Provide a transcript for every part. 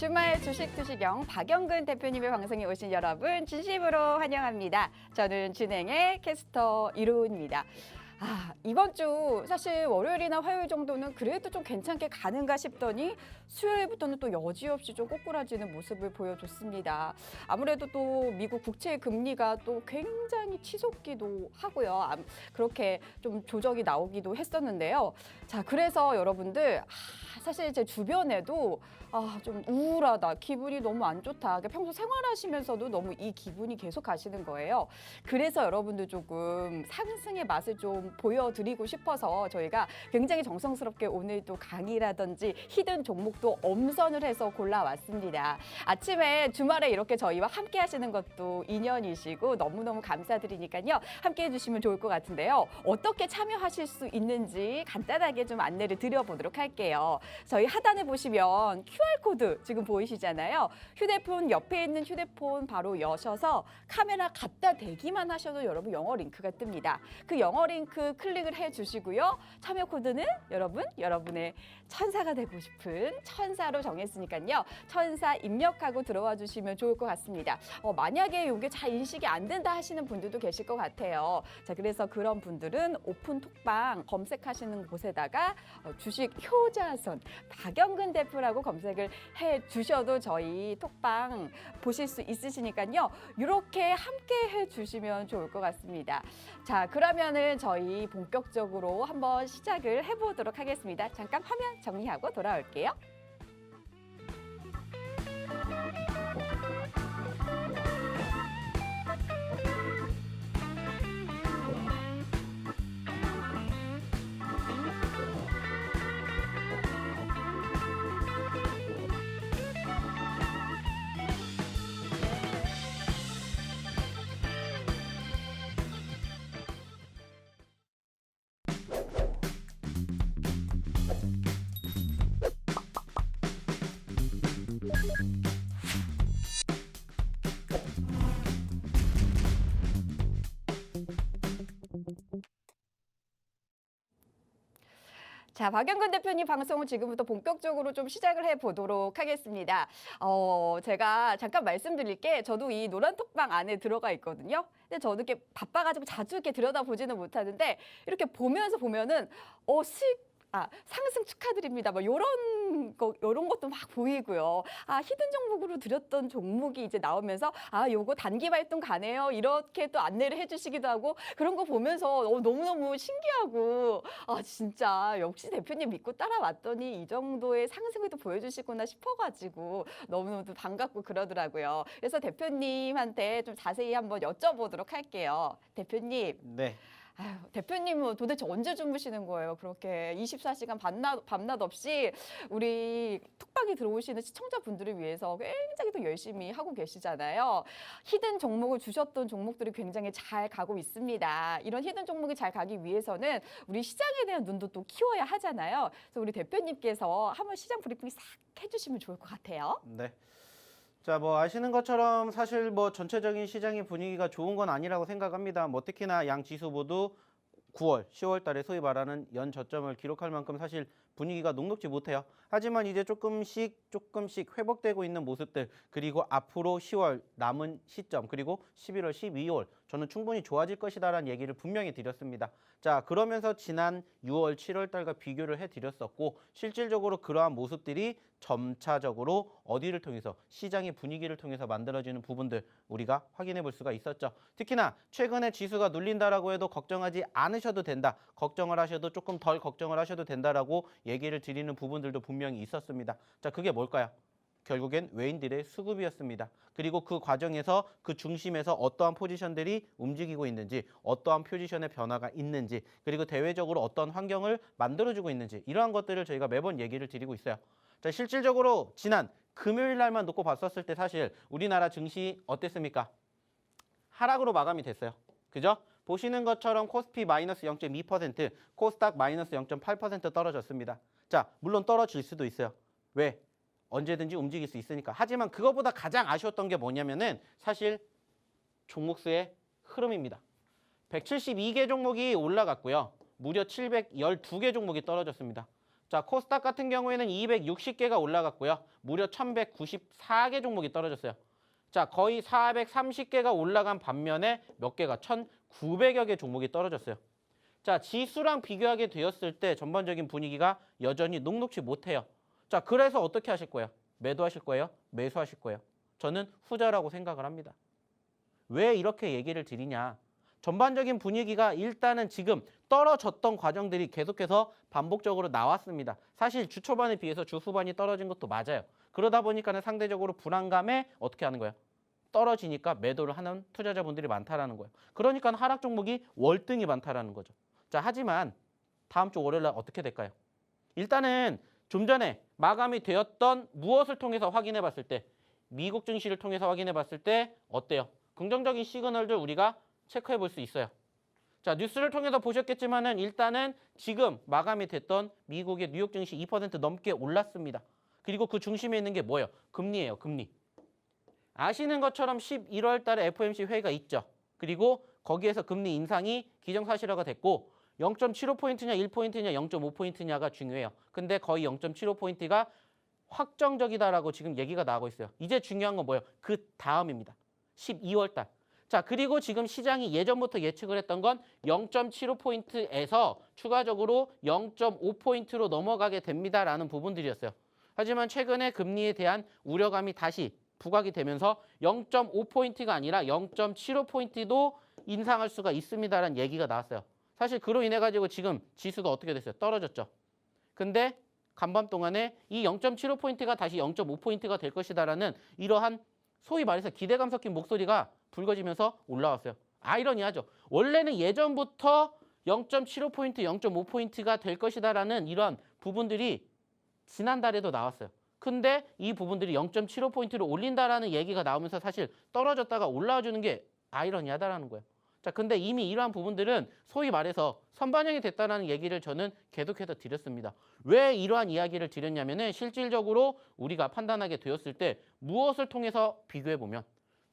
주말 주식 투시경 박영근 대표님의 방송에 오신 여러분 진심으로 환영합니다. 저는 진행의 캐스터 이로운입니다. 이번 주 사실 월요일이나 화요일 정도는 그래도 좀 괜찮게 가는가 싶더니 수요일부터는 또 여지없이 좀 꼬꾸라지는 모습을 보여줬습니다. 아무래도 또 미국 국채 금리가 또 굉장히 치솟기도 하고요. 그렇게 좀 조정이 나오기도 했었는데요. 자, 그래서 여러분들 사실 제 주변에도 좀 우울하다, 기분이 너무 안 좋다. 평소 생활하시면서도 너무 이 기분이 계속 가시는 거예요. 그래서 여러분들 조금 상승의 맛을 좀 보여드리고 싶어서 저희가 굉장히 정성스럽게 오늘도 강의라든지 히든 종목도 엄선을 해서 골라왔습니다. 아침에 주말에 이렇게 저희와 함께 하시는 것도 인연이시고 너무너무 감사드리니까요. 함께 해주시면 좋을 것 같은데요. 어떻게 참여하실 수 있는지 간단하게 좀 안내를 드려보도록 할게요. 저희 하단에 보시면 QR코드 지금 보이시잖아요. 휴대폰 옆에 있는 휴대폰 바로 여셔서 카메라 갖다 대기만 하셔도 여러분 영어 링크가 뜹니다. 그 영어 링크 클릭을 해주시고요. 참여 코드는 여러분의 천사가 되고 싶은 천사로 정했으니까요. 천사 입력하고 들어와 주시면 좋을 것 같습니다. 만약에 이게 잘 인식이 안 된다 하시는 분들도 계실 것 같아요. 자, 그래서 그런 분들은 오픈 톡방 검색하시는 곳에다가 주식 효자손 박영근 대표라고 검색을 해 주셔도 저희 톡방 보실 수 있으시니까요. 이렇게 함께 해 주시면 좋을 것 같습니다. 자, 그러면은 저희 본격적으로 한번 시작을 해보도록 하겠습니다. 잠깐 화면 정리하고 돌아올게요. 자, 박영근 대표님 방송을 지금부터 본격적으로 좀 시작을 해보도록 하겠습니다. 제가 잠깐 말씀드릴게 저도 이 노란 톡방 안에 들어가 있거든요. 근데 저도 이렇게 바빠가지고 자주 이렇게 들여다보지는 못하는데 이렇게 보면은 상승 축하드립니다. 뭐 요런 것도 막 보이고요. 히든 종목으로 드렸던 종목이 이제 나오면서 요거 단기 발동 가네요. 이렇게 또 안내를 해주시기도 하고 그런 거 보면서 너무너무 신기하고 진짜 역시 대표님 믿고 따라왔더니 이 정도의 상승을 또 보여주시구나 싶어가지고 너무너무 반갑고 그러더라고요. 그래서 대표님한테 좀 자세히 한번 여쭤보도록 할게요. 대표님. 네. 대표님은 도대체 언제 주무시는 거예요? 그렇게 24시간 밤낮 없이 우리 톡방에 들어오시는 시청자분들을 위해서 굉장히 또 열심히 하고 계시잖아요. 히든 종목을 주셨던 종목들이 굉장히 잘 가고 있습니다. 이런 히든 종목이 잘 가기 위해서는 우리 시장에 대한 눈도 또 키워야 하잖아요. 그래서 우리 대표님께서 한번 시장 브리핑 싹 해주시면 좋을 것 같아요. 네. 자, 아시는 것처럼 사실 전체적인 시장의 분위기가 좋은 건 아니라고 생각합니다. 특히나 양 지수 모두 9월, 10월 달에 소위 말하는 연 저점을 기록할 만큼 사실 분위기가 녹록지 못해요. 하지만 이제 조금씩 회복되고 있는 모습들, 그리고 앞으로 10월 남은 시점, 그리고 11월, 12월 저는 충분히 좋아질 것이다라는 얘기를 분명히 드렸습니다. 자, 그러면서 지난 6월, 7월 달과 비교를 해드렸었고 실질적으로 그러한 모습들이 점차적으로 어디를 통해서 시장의 분위기를 통해서 만들어지는 부분들 우리가 확인해 볼 수가 있었죠. 특히나 최근에 지수가 눌린다라고 해도 걱정하지 않으셔도 된다. 걱정을 하셔도 조금 덜 걱정을 하셔도 된다라고 얘기를 드리는 부분들도 분명히 있었습니다. 자, 그게 뭘까요? 결국엔 외인들의 수급이었습니다. 그리고 그 과정에서 그 중심에서 어떠한 포지션들이 움직이고 있는지, 어떠한 포지션의 변화가 있는지, 그리고 대외적으로 어떤 환경을 만들어주고 있는지 이러한 것들을 저희가 매번 얘기를 드리고 있어요. 자, 실질적으로 지난 금요일 날만 놓고 봤었을 때 사실 우리나라 증시 어땠습니까? 하락으로 마감이 됐어요. 그죠? 보시는 것처럼 코스피 마이너스 0.2%, 코스닥 마이너스 0.8% 떨어졌습니다. 자, 물론 떨어질 수도 있어요. 왜? 언제든지 움직일 수 있으니까. 하지만 그거보다 가장 아쉬웠던 게 뭐냐면은 사실 종목수의 흐름입니다. 172개 종목이 올라갔고요. 무려 712개 종목이 떨어졌습니다. 자, 코스닥 같은 경우에는 260개가 올라갔고요. 무려 1194개 종목이 떨어졌어요. 자, 거의 430개가 올라간 반면에 몇 개가 1900여 개 종목이 떨어졌어요. 자, 지수랑 비교하게 되었을 때 전반적인 분위기가 여전히 녹록지 못해요. 자, 그래서 어떻게 하실 거예요? 매도하실 거예요? 매수하실 거예요? 저는 후자라고 생각을 합니다. 왜 이렇게 얘기를 드리냐? 전반적인 분위기가 일단은 지금 떨어졌던 과정들이 계속해서 반복적으로 나왔습니다. 사실 주 초반에 비해서 주 후반이 떨어진 것도 맞아요. 그러다 보니까는 상대적으로 불안감에 어떻게 하는 거예요? 떨어지니까 매도를 하는 투자자분들이 많다라는 거예요. 그러니까 하락 종목이 월등히 많다라는 거죠. 자, 하지만 다음 주 월요일 날 어떻게 될까요? 일단은 좀 전에 마감이 되었던 무엇을 통해서 확인해 봤을 때, 미국 증시를 통해서 확인해 봤을 때 어때요? 긍정적인 시그널들 우리가 체크해 볼 수 있어요. 자, 뉴스를 통해서 보셨겠지만은 일단은 지금 마감이 됐던 미국의 뉴욕 증시 2% 넘게 올랐습니다. 그리고 그 중심에 있는 게 뭐예요? 금리예요, 금리. 아시는 것처럼 11월 달에 FOMC 회의가 있죠. 그리고 거기에서 금리 인상이 기정사실화가 됐고 0.75포인트냐 1포인트냐 0.5포인트냐가 중요해요. 근데 거의 0.75포인트가 확정적이다라고 지금 얘기가 나오고 있어요. 이제 중요한 건 뭐예요? 그 다음입니다. 12월 달. 자, 그리고 지금 시장이 예전부터 예측을 했던 건 0.75포인트에서 추가적으로 0.5포인트로 넘어가게 됩니다라는 부분들이었어요. 하지만 최근에 금리에 대한 우려감이 다시 부각이 되면서 0.5포인트가 아니라 0.75포인트도 인상할 수가 있습니다라는 얘기가 나왔어요. 사실 그로 인해 가지고 지금 지수가 어떻게 됐어요? 떨어졌죠. 근데 간밤 동안에 이 0.75포인트가 다시 0.5포인트가 될 것이다라는 이러한 소위 말해서 기대감 섞인 목소리가 불거지면서 올라왔어요. 아이러니하죠. 원래는 예전부터 0.75포인트, 0.5포인트가 될 것이다라는 이러한 부분들이 지난달에도 나왔어요. 근데 이 부분들이 0.75포인트로 올린다라는 얘기가 나오면서 사실 떨어졌다가 올라와주는 게 아이러니하다라는 거예요. 자, 근데 이미 이러한 부분들은 소위 말해서 선반영이 됐다는 얘기를 저는 계속해서 드렸습니다. 왜 이러한 이야기를 드렸냐면은 실질적으로 우리가 판단하게 되었을 때 무엇을 통해서 비교해보면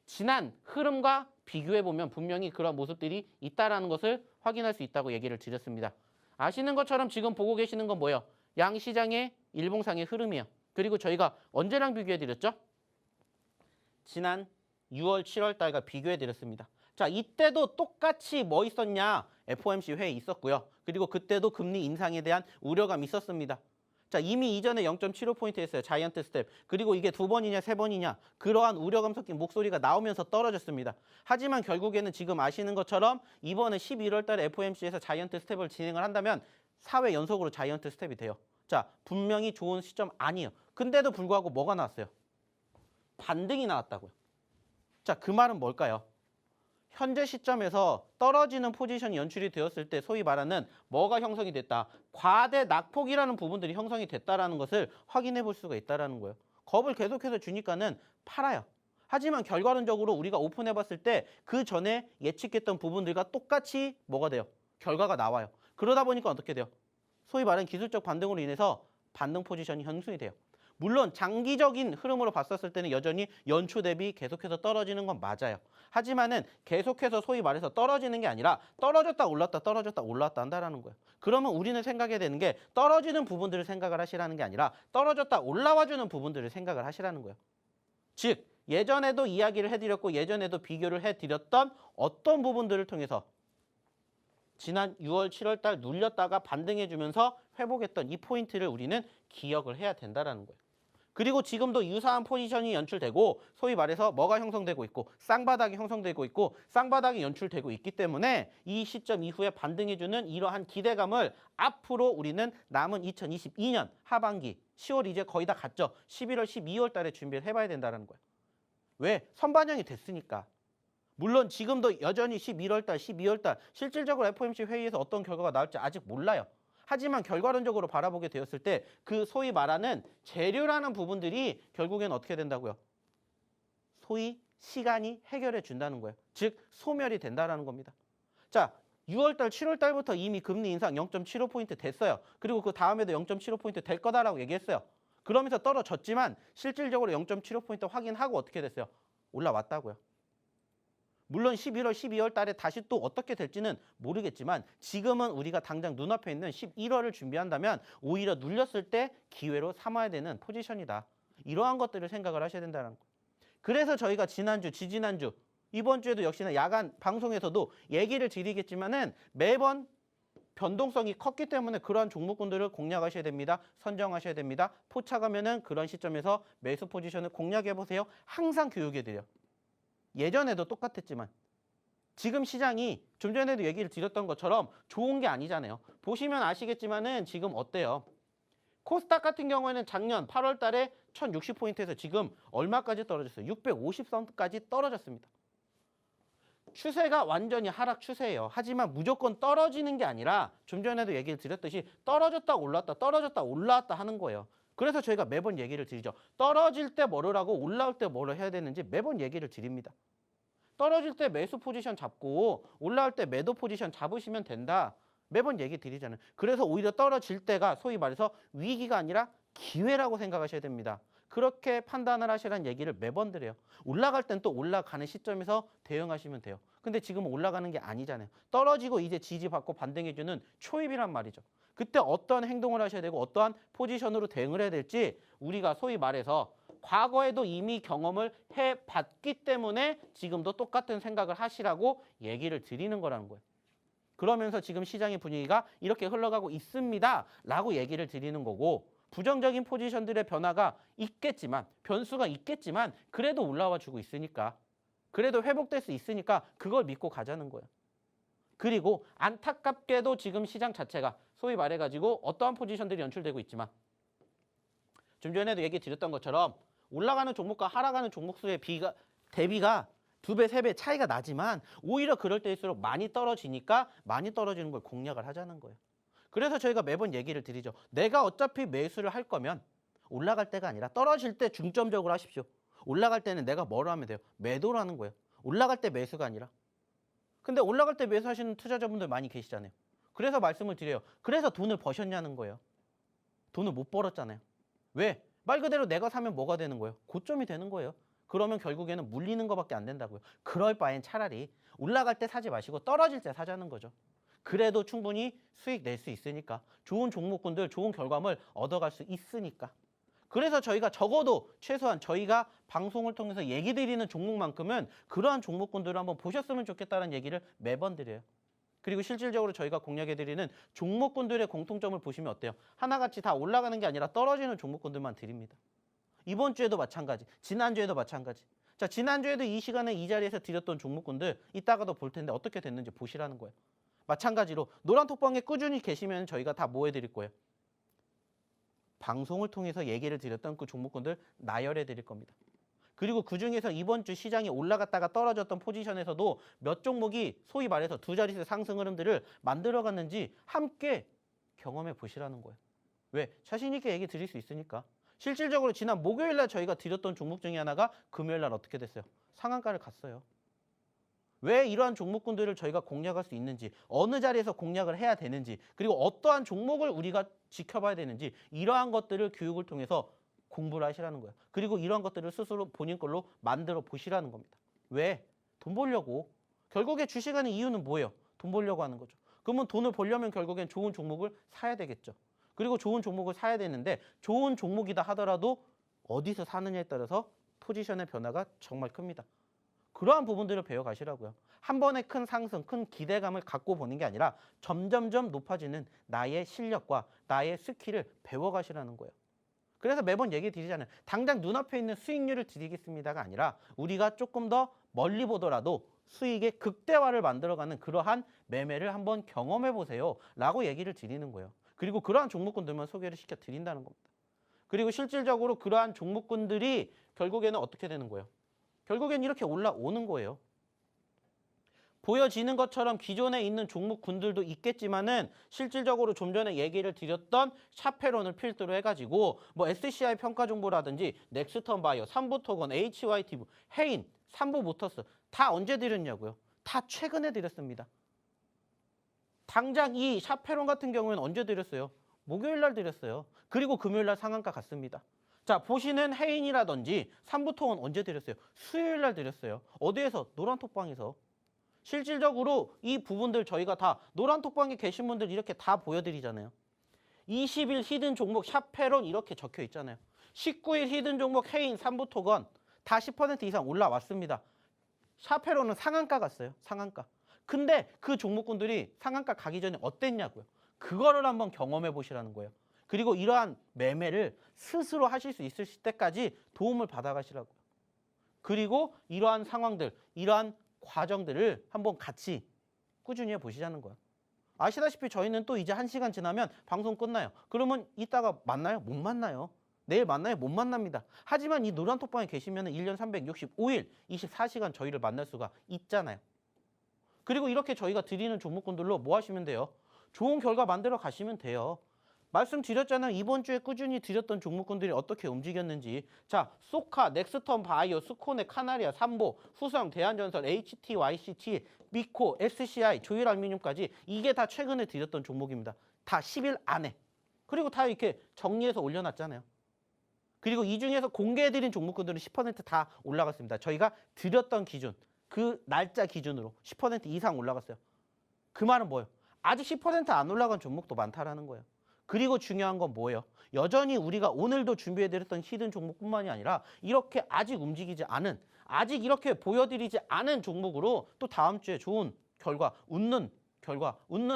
지난 흐름과 비교해보면 분명히 그런 모습들이 있다라는 것을 확인할 수 있다고 얘기를 드렸습니다. 아시는 것처럼 지금 보고 계시는 건 뭐예요? 양시장의 일봉상의 흐름이에요. 그리고 저희가 언제랑 비교해드렸죠? 지난 6월, 7월 달과 비교해드렸습니다. 자, 이때도 똑같이 뭐 있었냐? FOMC 회의 있었고요. 그리고 그때도 금리 인상에 대한 우려감이 있었습니다. 자, 이미 이전에 0.75포인트 했어요. 자이언트 스텝. 그리고 이게 두 번이냐, 세 번이냐. 그러한 우려감 섞인 목소리가 나오면서 떨어졌습니다. 하지만 결국에는 지금 아시는 것처럼 이번에 11월 달에 FOMC에서 자이언트 스텝을 진행을 한다면 4회 연속으로 자이언트 스텝이 돼요. 자, 분명히 좋은 시점 아니에요. 근데도 불구하고 뭐가 나왔어요? 반등이 나왔다고요. 자, 그 말은 뭘까요? 현재 시점에서 떨어지는 포지션이 연출이 되었을 때 소위 말하는 뭐가 형성이 됐다. 과대 낙폭이라는 부분들이 형성이 됐다라는 것을 확인해 볼 수가 있다라는 거예요. 겁을 계속해서 주니까는 팔아요. 하지만 결과론적으로 우리가 오픈해 봤을 때 그 전에 예측했던 부분들과 똑같이 뭐가 돼요? 결과가 나와요. 그러다 보니까 어떻게 돼요? 소위 말하는 기술적 반등으로 인해서 반등 포지션이 형성이 돼요. 물론 장기적인 흐름으로 봤었을 때는 여전히 연초 대비 계속해서 떨어지는 건 맞아요. 하지만은 계속해서 소위 말해서 떨어지는 게 아니라 떨어졌다 올랐다 떨어졌다 올랐다 한다라는 거예요. 그러면 우리는 생각해야 되는 게 떨어지는 부분들을 생각을 하시라는 게 아니라 떨어졌다 올라와주는 부분들을 생각을 하시라는 거예요. 즉 예전에도 이야기를 해드렸고 예전에도 비교를 해드렸던 어떤 부분들을 통해서 지난 6월, 7월 달 눌렸다가 반등해주면서 회복했던 이 포인트를 우리는 기억을 해야 된다는 거예요. 그리고 지금도 유사한 포지션이 연출되고 소위 말해서 뭐가 형성되고 있고 쌍바닥이 형성되고 있고 쌍바닥이 연출되고 있기 때문에 이 시점 이후에 반등해주는 이러한 기대감을 앞으로 우리는 남은 2022년 하반기 10월 이제 거의 다 갔죠. 11월, 12월 달에 준비를 해봐야 된다는 거예요. 왜? 선반영이 됐으니까. 물론 지금도 여전히 11월 달, 12월 달 실질적으로 FOMC 회의에서 어떤 결과가 나올지 아직 몰라요. 하지만 결과론적으로 바라보게 되었을 때 그 소위 말하는 재료라는 부분들이 결국엔 어떻게 된다고요? 소위 시간이 해결해 준다는 거예요. 즉 소멸이 된다는 겁니다. 자, 6월달, 7월달부터 이미 금리 인상 0.75포인트 됐어요. 그리고 그 다음에도 0.75포인트 될 거다라고 얘기했어요. 그러면서 떨어졌지만 실질적으로 0.75포인트 확인하고 어떻게 됐어요? 올라왔다고요. 물론 11월, 12월 달에 다시 또 어떻게 될지는 모르겠지만 지금은 우리가 당장 눈앞에 있는 11월을 준비한다면 오히려 눌렸을 때 기회로 삼아야 되는 포지션이다. 이러한 것들을 생각을 하셔야 된다는 거. 그래서 저희가 지난주, 지지난주, 이번 주에도 역시나 야간 방송에서도 얘기를 드리겠지만은 매번 변동성이 컸기 때문에 그러한 종목군들을 공략하셔야 됩니다. 선정하셔야 됩니다. 포착하면은 그런 시점에서 매수 포지션을 공략해 보세요. 항상 교육해 드려. 예전에도 똑같았지만 지금 시장이 좀 전에도 얘기를 드렸던 것처럼 좋은 게 아니잖아요. 보시면 아시겠지만은 지금 어때요? 코스닥 같은 경우에는 작년 8월 달에 1060포인트에서 지금 얼마까지 떨어졌어요? 650선까지 떨어졌습니다. 추세가 완전히 하락 추세예요. 하지만 무조건 떨어지는 게 아니라 좀 전에도 얘기를 드렸듯이 떨어졌다 올랐다 떨어졌다 올라왔다 하는 거예요. 그래서 저희가 매번 얘기를 드리죠. 떨어질 때 뭐를 하고 올라올 때 뭐를 해야 되는지 매번 얘기를 드립니다. 떨어질 때 매수 포지션 잡고 올라올 때 매도 포지션 잡으시면 된다. 매번 얘기 드리잖아요. 그래서 오히려 떨어질 때가 소위 말해서 위기가 아니라 기회라고 생각하셔야 됩니다. 그렇게 판단을 하시라는 얘기를 매번 드려요. 올라갈 땐 또 올라가는 시점에서 대응하시면 돼요. 근데 지금은 올라가는 게 아니잖아요. 떨어지고 이제 지지받고 반등해주는 초입이란 말이죠. 그때 어떠한 행동을 하셔야 되고 어떠한 포지션으로 대응을 해야 될지 우리가 소위 말해서 과거에도 이미 경험을 해봤기 때문에 지금도 똑같은 생각을 하시라고 얘기를 드리는 거라는 거예요. 그러면서 지금 시장의 분위기가 이렇게 흘러가고 있습니다 라고 얘기를 드리는 거고 부정적인 포지션들의 변화가 있겠지만 변수가 있겠지만 그래도 올라와 주고 있으니까 그래도 회복될 수 있으니까 그걸 믿고 가자는 거예요. 그리고 안타깝게도 지금 시장 자체가 소위 말해가지고 어떠한 포지션들이 연출되고 있지만 좀 전에도 얘기 드렸던 것처럼 올라가는 종목과 하락하는 종목 수의 대비가 2배, 3배 차이가 나지만 오히려 그럴 때일수록 많이 떨어지니까 많이 떨어지는 걸 공략을 하자는 거예요. 그래서 저희가 매번 얘기를 드리죠. 내가 어차피 매수를 할 거면 올라갈 때가 아니라 떨어질 때 중점적으로 하십시오. 올라갈 때는 내가 뭐로 하면 돼요? 매도를 하는 거예요. 올라갈 때 매수가 아니라. 근데 올라갈 때 매수하시는 투자자분들 많이 계시잖아요. 그래서 말씀을 드려요. 그래서 돈을 버셨냐는 거예요. 돈을 못 벌었잖아요. 왜? 말 그대로 내가 사면 뭐가 되는 거예요? 고점이 되는 거예요. 그러면 결국에는 물리는 것밖에 안 된다고요. 그럴 바엔 차라리 올라갈 때 사지 마시고 떨어질 때 사자는 거죠. 그래도 충분히 수익 낼 수 있으니까 좋은 종목군들 좋은 결과물 얻어갈 수 있으니까. 그래서 저희가 적어도 최소한 저희가 방송을 통해서 얘기 드리는 종목만큼은 그러한 종목군들을 한번 보셨으면 좋겠다는 얘기를 매번 드려요. 그리고 실질적으로 저희가 공략해드리는 종목군들의 공통점을 보시면 어때요? 하나같이 다 올라가는 게 아니라 떨어지는 종목군들만 드립니다. 이번 주에도 마찬가지, 지난주에도 마찬가지. 자, 지난주에도 이 시간에 이 자리에서 드렸던 종목군들 이따가도 볼 텐데 어떻게 됐는지 보시라는 거예요. 마찬가지로 노란톡방에 꾸준히 계시면 저희가 다 뭐 해드릴 거예요? 방송을 통해서 얘기를 드렸던 그 종목군들 나열해 드릴 겁니다. 그리고 그중에서 이번 주 시장이 올라갔다가 떨어졌던 포지션에서도 몇 종목이 소위 말해서 두 자릿수 상승 흐름들을 만들어갔는지 함께 경험해 보시라는 거예요. 왜? 자신 있게 얘기 드릴 수 있으니까. 실질적으로 지난 목요일 날 저희가 드렸던 종목 중에 하나가 금요일 날 어떻게 됐어요? 상한가를 갔어요. 왜 이러한 종목군들을 저희가 공략할 수 있는지, 어느 자리에서 공략을 해야 되는지, 그리고 어떠한 종목을 우리가 지켜봐야 되는지 이러한 것들을 교육을 통해서 공부를 하시라는 거예요. 그리고 이러한 것들을 스스로 본인 걸로 만들어 보시라는 겁니다. 왜? 돈 벌려고. 결국에 주식하는 이유는 뭐예요? 돈 벌려고 하는 거죠. 그러면 돈을 벌려면 결국엔 좋은 종목을 사야 되겠죠. 그리고 좋은 종목을 사야 되는데 좋은 종목이다 하더라도 어디서 사느냐에 따라서 포지션의 변화가 정말 큽니다. 그러한 부분들을 배워가시라고요. 한 번에 큰 상승, 큰 기대감을 갖고 보는 게 아니라 점점점 높아지는 나의 실력과 나의 스킬을 배워가시라는 거예요. 그래서 매번 얘기 드리잖아요. 당장 눈앞에 있는 수익률을 드리겠습니다가 아니라 우리가 조금 더 멀리 보더라도 수익의 극대화를 만들어가는 그러한 매매를 한번 경험해 보세요 라고 얘기를 드리는 거예요. 그리고 그러한 종목군들만 소개를 시켜 드린다는 겁니다. 그리고 실질적으로 그러한 종목군들이 결국에는 어떻게 되는 거예요? 결국엔 이렇게 올라오는 거예요. 보여지는 것처럼 기존에 있는 종목군들도 있겠지만은 실질적으로 좀 전에 얘기를 드렸던 샤페론을 필두로 해가지고 뭐 SCI 평가정보라든지 넥스턴 바이오, 삼부토건, HYTV, 해인, 삼부모터스 다 언제 드렸냐고요? 다 최근에 드렸습니다. 당장 이 샤페론 같은 경우에는 언제 드렸어요? 목요일 날 드렸어요. 그리고 금요일 날 상한가 갔습니다. 자, 보시는 해인이라든지 삼부통은 언제 드렸어요? 수요일 날 드렸어요. 어디에서? 노란톡방에서. 실질적으로 이 부분들 저희가 다 노란톡방에 계신 분들 이렇게 다 보여드리잖아요. 20일 히든 종목 샵페론 이렇게 적혀 있잖아요. 19일 히든 종목 해인 삼부토건 다 10% 이상 올라왔습니다. 샵페론은 상한가 갔어요. 상한가. 근데 그 종목군들이 상한가 가기 전에 어땠냐고요. 그거를 한번 경험해 보시라는 거예요. 그리고 이러한 매매를 스스로 하실 수 있을 때까지 도움을 받아가시라고요. 그리고 이러한 상황들, 이러한 과정들을 한번 같이 꾸준히 해보시자는 거예요. 아시다시피 저희는 또 이제 1시간 지나면 방송 끝나요. 그러면 이따가 만나요? 못 만나요. 내일 만나요? 못 만납니다. 하지만 이 노란톡방에 계시면 1년 365일 24시간 저희를 만날 수가 있잖아요. 그리고 이렇게 저희가 드리는 종목군들로 뭐 하시면 돼요? 좋은 결과 만들어 가시면 돼요. 말씀드렸잖아요. 이번 주에 꾸준히 드렸던 종목군들이 어떻게 움직였는지. 자, 소카, 넥스턴 바이오, 스코네, 카나리아, 삼보, 후성, 대한전설, HT, YCT, 미코, SCI, 조일알루미늄까지 이게 다 최근에 드렸던 종목입니다. 다 10일 안에. 그리고 다 이렇게 정리해서 올려놨잖아요. 그리고 이 중에서 공개해드린 종목군들은 10%다 올라갔습니다. 저희가 드렸던 기준, 그 날짜 기준으로 10% 이상 올라갔어요. 그 말은 뭐예요? 아직 10%안 올라간 종목도 많다라는 거예요. 그리고 중요한 건 뭐예요? 여전히 우리가 오늘도 준비해드렸던 히든 종목뿐만이 아니라 이렇게 아직 움직이지 않은, 아직 이렇게 보여드리지 않은 종목으로 또 다음 주에 좋은 결과, 웃는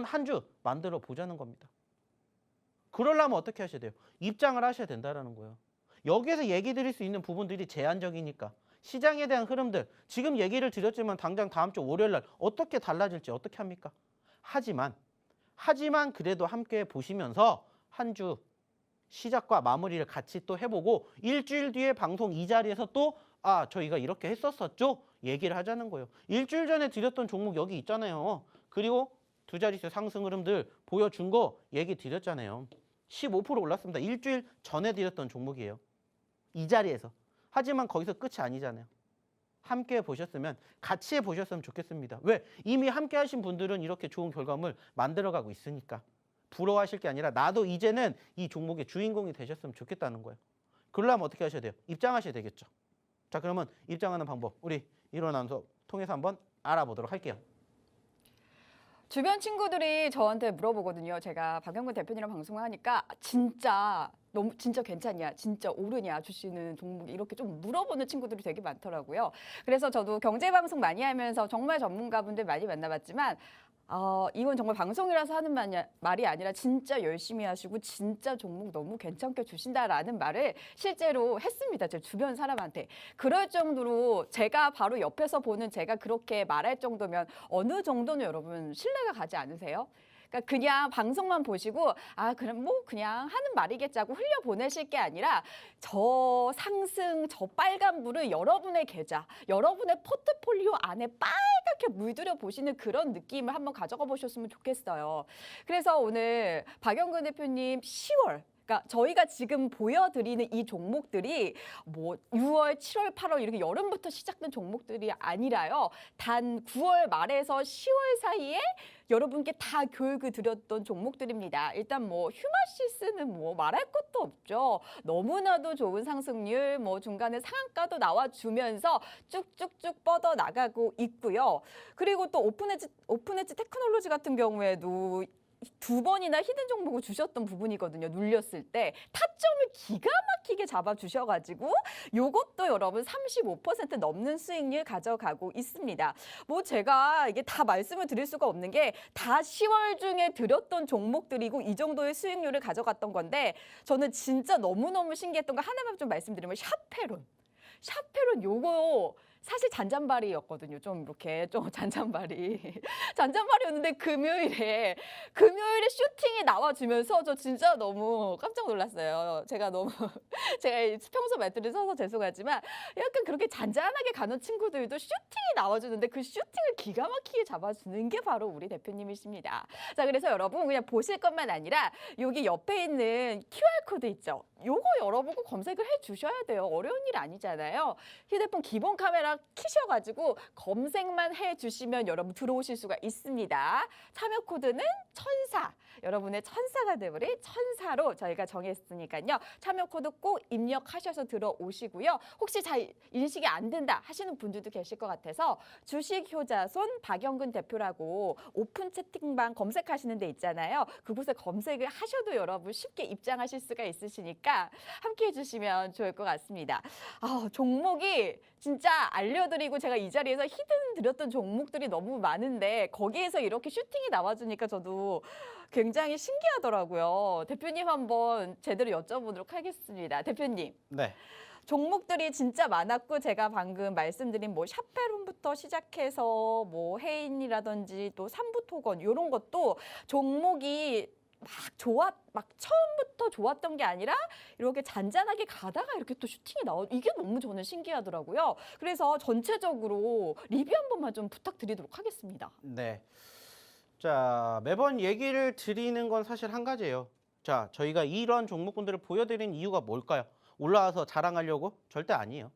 한 주 만들어 보자는 겁니다. 그러려면 어떻게 하셔야 돼요? 입장을 하셔야 된다는 거예요. 여기에서 얘기 드릴 수 있는 부분들이 제한적이니까 시장에 대한 흐름들, 지금 얘기를 드렸지만 당장 다음 주 월요일 날 어떻게 달라질지 어떻게 합니까? 하지만 그래도 함께 보시면서 한 주 시작과 마무리를 같이 또 해보고 일주일 뒤에 방송 이 자리에서 또 저희가 이렇게 했었었죠? 얘기를 하자는 거예요. 일주일 전에 드렸던 종목 여기 있잖아요. 그리고 두 자릿수 상승 흐름들 보여준 거 얘기 드렸잖아요. 15% 올랐습니다. 일주일 전에 드렸던 종목이에요. 이 자리에서. 하지만 거기서 끝이 아니잖아요. 함께 보셨으면, 같이 해보셨으면 좋겠습니다. 왜? 이미 함께 하신 분들은 이렇게 좋은 결과물 만들어가고 있으니까. 부러워하실 게 아니라 나도 이제는 이 종목의 주인공이 되셨으면 좋겠다는 거예요. 그러려면 어떻게 하셔야 돼요? 입장하셔야 되겠죠. 자, 그러면 입장하는 방법 우리 일어나서 통해서 한번 알아보도록 할게요. 주변 친구들이 저한테 물어보거든요. 제가 박영근 대표님이랑 방송을 하니까 진짜 괜찮냐, 진짜 오르냐 주시는 종목이 이렇게 좀 물어보는 친구들이 되게 많더라고요. 그래서 저도 경제 방송 많이 하면서 정말 전문가분들 많이 만나봤지만 이건 정말 방송이라서 하는 말이 아니라 진짜 열심히 하시고 진짜 종목 너무 괜찮게 주신다라는 말을 실제로 했습니다. 제 주변 사람한테. 그럴 정도로 제가 바로 옆에서 보는 제가 그렇게 말할 정도면 어느 정도는 여러분 신뢰가 가지 않으세요? 그러니까 그냥 방송만 보시고 그럼 뭐 그냥 하는 말이겠지 하고 흘려보내실 게 아니라 저 상승, 저 빨간불을 여러분의 계좌, 여러분의 포트폴리오 안에 빨갛게 물들여 보시는 그런 느낌을 한번 가져가 보셨으면 좋겠어요. 그래서 오늘 박영근 대표님 10월 그러니까 저희가 지금 보여드리는 이 종목들이 뭐 6월, 7월, 8월 이렇게 여름부터 시작된 종목들이 아니라요. 단 9월 말에서 10월 사이에 여러분께 다 교육을 드렸던 종목들입니다. 일단 뭐 휴마시스는 뭐 말할 것도 없죠. 너무나도 좋은 상승률, 뭐 중간에 상한가도 나와주면서 쭉쭉쭉 뻗어 나가고 있고요. 그리고 또 오픈엣지 테크놀로지 같은 경우에도 2번이나 히든 종목을 주셨던 부분이거든요. 눌렸을 때 타점을 기가 막히게 잡아주셔가지고 요것도 여러분 35% 넘는 수익률 가져가고 있습니다. 뭐 제가 이게 다 말씀을 드릴 수가 없는 게 다 10월 중에 드렸던 종목들이고 이 정도의 수익률을 가져갔던 건데 저는 진짜 너무너무 신기했던 거 하나만 좀 말씀드리면 샤페론 요거 사실 잔잔바리였거든요. 좀 이렇게 좀 잔잔바리였는데 금요일에 슈팅이 나와주면서 저 진짜 너무 깜짝 놀랐어요. 제가 평소 말들을 써서 죄송하지만 약간 그렇게 잔잔하게 가는 친구들도 슈팅이 나와주는데 그 슈팅을 기가 막히게 잡아주는 게 바로 우리 대표님이십니다. 자, 그래서 여러분 그냥 보실 것만 아니라 여기 옆에 있는 QR코드 있죠. 요거 열어보고 검색을 해주셔야 돼요. 어려운 일 아니잖아요. 휴대폰 기본 카메라 키셔가지고 검색만 해주시면 여러분 들어오실 수가 있습니다. 참여 코드는 천사. 여러분의 천사가 되버릴 천사로 저희가 정했으니까요. 참여 코드 꼭 입력하셔서 들어오시고요. 혹시 잘 인식이 안 된다 하시는 분들도 계실 것 같아서 주식효자손 박영근 대표라고 오픈 채팅방 검색하시는 데 있잖아요. 그곳에 검색을 하셔도 여러분 쉽게 입장하실 수가 있으시니까 함께 해주시면 좋을 것 같습니다. 종목이 진짜 알려드리고 제가 이 자리에서 히든 드렸던 종목들이 너무 많은데 거기에서 이렇게 슈팅이 나와주니까 저도 굉장히 신기하더라고요. 대표님 한번 제대로 여쭤보도록 하겠습니다. 대표님. 네. 종목들이 진짜 많았고 제가 방금 말씀드린 뭐 샤페론부터 시작해서 뭐 해인이라든지 또 삼부토건 이런 것도 종목이 막 처음부터 좋았던 게 아니라 이렇게 잔잔하게 가다가 이렇게 또 슈팅이 이게 너무 저는 신기하더라고요. 그래서 전체적으로 리뷰 한 번만 좀 부탁드리도록 하겠습니다. 네. 자, 매번 얘기를 드리는 건 사실 한 가지예요. 자, 저희가 이런 종목군들을 보여드린 이유가 뭘까요? 올라와서 자랑하려고? 절대 아니에요.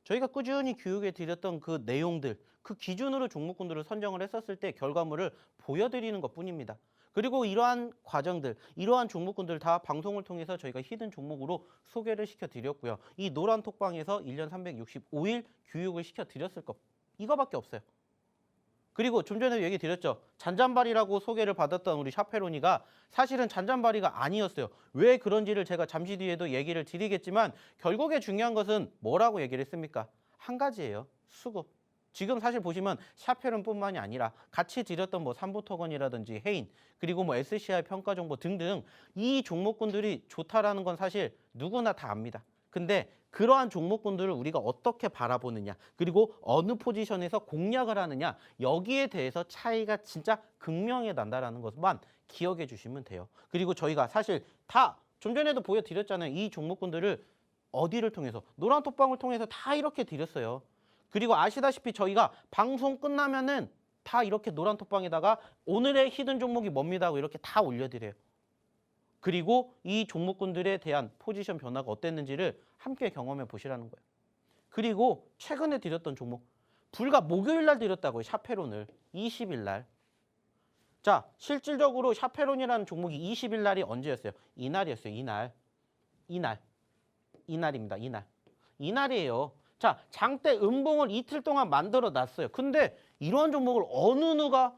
저희가 꾸준히 교육해 드렸던 그 내용들, 그 기준으로 종목군들을 선정을 했었을 때 결과물을 보여드리는 것뿐입니다. 그리고 이러한 과정들, 이러한 종목군들 다 방송을 통해서 저희가 히든 종목으로 소개를 시켜드렸고요. 이 노란 톡방에서 1년 365일 교육을 시켜드렸을 것, 이거밖에 없어요. 그리고 좀 전에 얘기 드렸죠. 잔잔바리라고 소개를 받았던 우리 샤페로니가 사실은 잔잔바리가 아니었어요. 왜 그런지를 제가 잠시 뒤에도 얘기를 드리겠지만 결국에 중요한 것은 뭐라고 얘기를 했습니까? 한 가지예요. 수급. 지금 사실 보시면 샤페론뿐만이 아니라 같이 드렸던 뭐 삼부토건이라든지 해인 그리고 뭐 SCI 평가정보 등등 이 종목군들이 좋다라는 건 사실 누구나 다 압니다. 근데 그러한 종목군들을 우리가 어떻게 바라보느냐 그리고 어느 포지션에서 공략을 하느냐 여기에 대해서 차이가 진짜 극명히 난다라는 것만 기억해 주시면 돼요. 그리고 저희가 사실 다 좀 전에도 보여드렸잖아요. 이 종목군들을 어디를 통해서 노란 톡방을 통해서 다 이렇게 드렸어요. 그리고 아시다시피 저희가 방송 끝나면은 다 이렇게 노란 톡방에다가 오늘의 히든 종목이 뭡니다 하고 이렇게 다 올려드려요. 그리고 이 종목군들에 대한 포지션 변화가 어땠는지를 함께 경험해 보시라는 거예요. 그리고 최근에 드렸던 종목 불과 목요일 날 드렸다고요. 샤페론을 20일 날. 자, 실질적으로 샤페론이라는 종목이 20일 날이 언제였어요? 이날이었어요. 이날입니다. 이날이에요. 자, 장대 음봉을 이틀 동안 만들어 놨어요. 근데 이런 종목을 어느 누가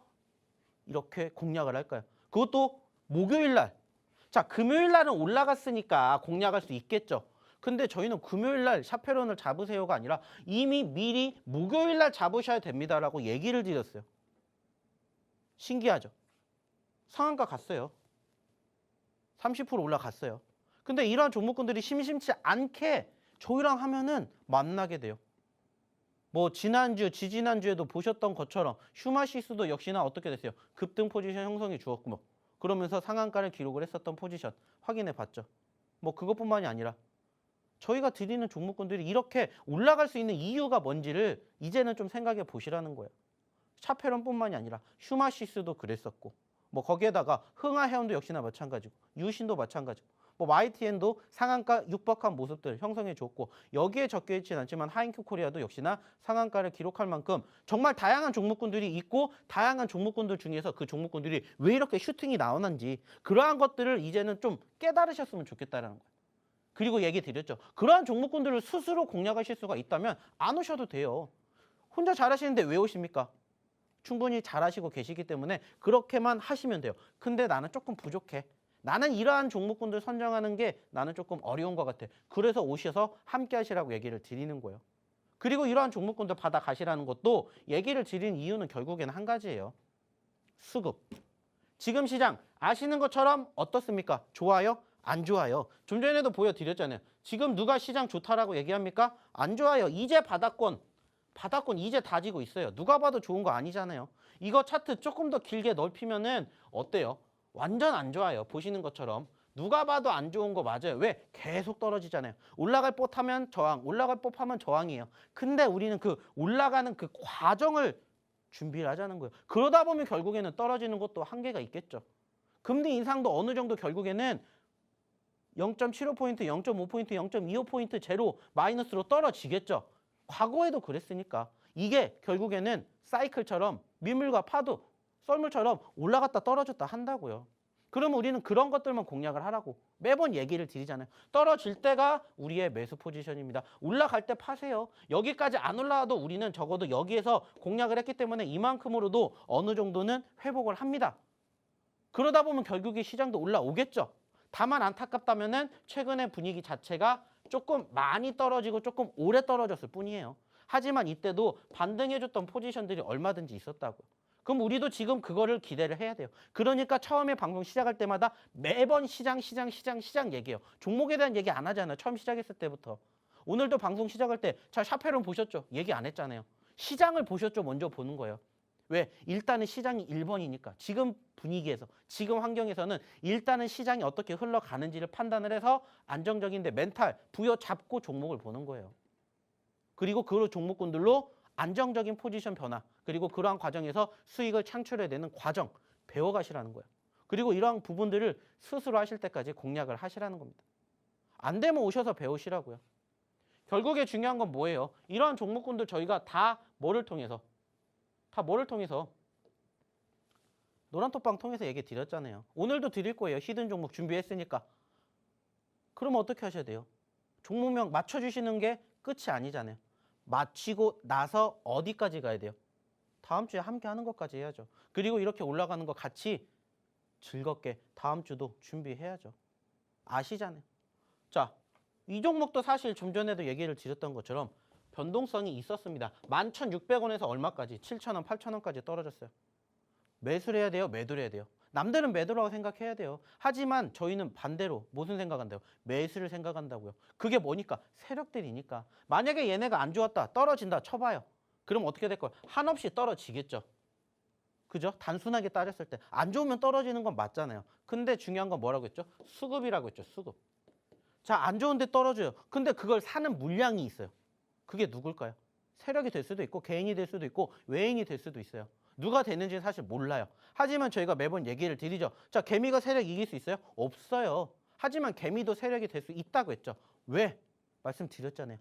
이렇게 공략을 할까요? 그것도 목요일 날. 자, 금요일 날은 올라갔으니까 공략할 수 있겠죠. 근데 저희는 금요일 날 샤페론을 잡으세요가 아니라 이미 미리 목요일 날 잡으셔야 됩니다라고 얘기를 드렸어요. 신기하죠? 상한가 갔어요. 30% 올라갔어요. 근데 이러한 종목군들이 심심치 않게 저희랑 하면은 만나게 돼요. 뭐 지난주, 지지난주에도 보셨던 것처럼 슈마시스도 역시나 어떻게 됐어요? 급등 포지션 형성이 주었고 뭐 그러면서 상한가를 기록을 했었던 포지션 확인해 봤죠. 뭐 그것뿐만이 아니라 저희가 드리는 종목군들이 이렇게 올라갈 수 있는 이유가 뭔지를 이제는 좀 생각해 보시라는 거예요. 샤페론뿐만이 아니라 슈마시스도 그랬었고 뭐 거기에다가 흥하해운도 역시나 마찬가지고 유신도 마찬가지고 뭐 YTN도 상한가 육박한 모습들 형성해 줬고 여기에 적혀 있진 않지만 하인큐 코리아도 역시나 상한가를 기록할 만큼 정말 다양한 종목군들이 있고 다양한 종목군들 중에서 그 종목군들이 왜 이렇게 슈팅이 나오는지 그러한 것들을 이제는 좀 깨달으셨으면 좋겠다는 거예요. 그리고 얘기 드렸죠. 그러한 종목군들을 스스로 공략하실 수가 있다면 안 오셔도 돼요. 혼자 잘하시는데 왜 오십니까? 충분히 잘하시고 계시기 때문에 그렇게만 하시면 돼요. 근데 나는 조금 부족해. 나는 이러한 종목군들 선정하는 게 나는 조금 어려운 것 같아. 그래서 오셔서 함께 하시라고 얘기를 드리는 거예요. 그리고 이러한 종목군들 받아가시라는 것도 얘기를 드린 이유는 결국에는 한 가지예요. 수급. 지금 시장 아시는 것처럼 어떻습니까? 좋아요? 안 좋아요? 좀 전에도 보여드렸잖아요. 지금 누가 시장 좋다라고 얘기합니까? 안 좋아요. 이제 바닥권 이제 다지고 있어요. 누가 봐도 좋은 거 아니잖아요. 이거 차트 조금 더 길게 넓히면은 어때요? 완전 안 좋아요. 보시는 것처럼. 누가 봐도 안 좋은 거 맞아요. 왜? 계속 떨어지잖아요. 올라갈 법하면 저항, 올라갈 법하면 저항이에요. 근데 우리는 그 올라가는 그 과정을 준비를 하자는 거예요. 그러다 보면 결국에는 떨어지는 것도 한계가 있겠죠. 금리 인상도 어느 정도 결국에는 0.75포인트, 0.5포인트, 0.25포인트 제로 마이너스로 떨어지겠죠. 과거에도 그랬으니까 이게 결국에는 사이클처럼 민물과 파도, 썰물처럼 올라갔다 떨어졌다 한다고요. 그러면 우리는 그런 것들만 공략을 하라고 매번 얘기를 드리잖아요. 떨어질 때가 우리의 매수 포지션입니다. 올라갈 때 파세요. 여기까지 안 올라와도 우리는 적어도 여기에서 공략을 했기 때문에 이만큼으로도 어느 정도는 회복을 합니다. 그러다 보면 결국에 시장도 올라오겠죠. 다만 안타깝다면은 최근의 분위기 자체가 조금 많이 떨어지고 조금 오래 떨어졌을 뿐이에요. 하지만 이때도 반등해줬던 포지션들이 얼마든지 있었다고요. 그럼 우리도 지금 그거를 기대를 해야 돼요. 그러니까 처음에 방송 시작할 때마다 매번 시장 얘기해요. 종목에 대한 얘기 안 하잖아요. 처음 시작했을 때부터. 오늘도 방송 시작할 때 자, 샤페론 보셨죠? 얘기 안 했잖아요. 시장을 보셨죠? 먼저 보는 거예요. 왜? 일단은 시장이 1번이니까. 지금 분위기에서, 지금 환경에서는 일단은 시장이 어떻게 흘러가는지를 판단을 해서 안정적인데 멘탈, 부여 잡고 종목을 보는 거예요. 그리고 그 종목군들로 안정적인 포지션 변화, 그리고 그러한 과정에서 수익을 창출해내는 과정, 배워가시라는 거예요. 그리고 이러한 부분들을 스스로 하실 때까지 공략을 하시라는 겁니다. 안 되면 오셔서 배우시라고요. 결국에 중요한 건 뭐예요? 이러한 종목군들 저희가 다 뭐를 통해서 노란톡방 통해서 얘기 드렸잖아요. 오늘도 드릴 거예요. 히든 종목 준비했으니까. 그러면 어떻게 하셔야 돼요? 종목명 맞춰주시는 게 끝이 아니잖아요. 맞히고 나서 어디까지 가야 돼요? 다음 주에 함께 하는 것까지 해야죠. 그리고 이렇게 올라가는 거 같이 즐겁게 다음 주도 준비해야죠. 아시잖아요. 자, 이 종목도 사실 좀 전에도 얘기를 드렸던 것처럼 변동성이 있었습니다. 11,600원에서 얼마까지? 7,000원, 8,000원까지 떨어졌어요. 매수를 해야 돼요? 매도를 해야 돼요? 남들은 매도라고 생각해야 돼요. 하지만 저희는 반대로 무슨 생각한대요? 매수를 생각한다고요. 그게 뭐니까? 세력들이니까. 만약에 얘네가 안 좋았다, 떨어진다 쳐봐요. 그럼 어떻게 될 거예요? 한없이 떨어지겠죠. 그죠? 단순하게 따졌을 때. 안 좋으면 떨어지는 건 맞잖아요. 근데 중요한 건 뭐라고 했죠? 수급이라고 했죠. 수급. 자, 안 좋은데 떨어져요. 근데 그걸 사는 물량이 있어요. 그게 누굴까요? 세력이 될 수도 있고 개인이 될 수도 있고 외인이 될 수도 있어요. 누가 되는지는 사실 몰라요. 하지만 저희가 매번 얘기를 드리죠. 자, 개미가 세력 이길 수 있어요? 없어요. 하지만 개미도 세력이 될 수 있다고 했죠. 왜? 말씀드렸잖아요.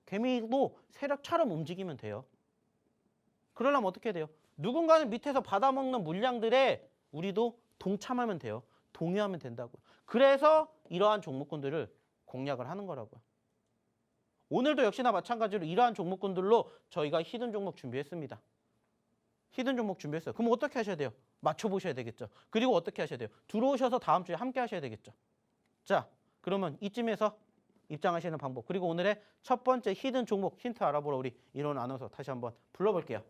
개미도 세력처럼 움직이면 돼요. 그러려면 어떻게 돼요? 누군가는 밑에서 받아먹는 물량들에 우리도 동참하면 돼요. 동의하면 된다고요. 그래서 이러한 종목군들을 공략을 하는 거라고요. 오늘도 역시나 마찬가지로 이러한 종목군들로 저희가 히든 종목 준비했습니다. 히든 종목 준비했어요. 그럼 어떻게 하셔야 돼요? 맞춰보셔야 되겠죠. 그리고 어떻게 하셔야 돼요? 들어오셔서 다음 주에 함께 하셔야 되겠죠. 자, 그러면 이쯤에서 입장하시는 방법, 그리고 오늘의 첫 번째 히든 종목 힌트 알아보러 우리 이론 아나운서 다시 한번 불러볼게요.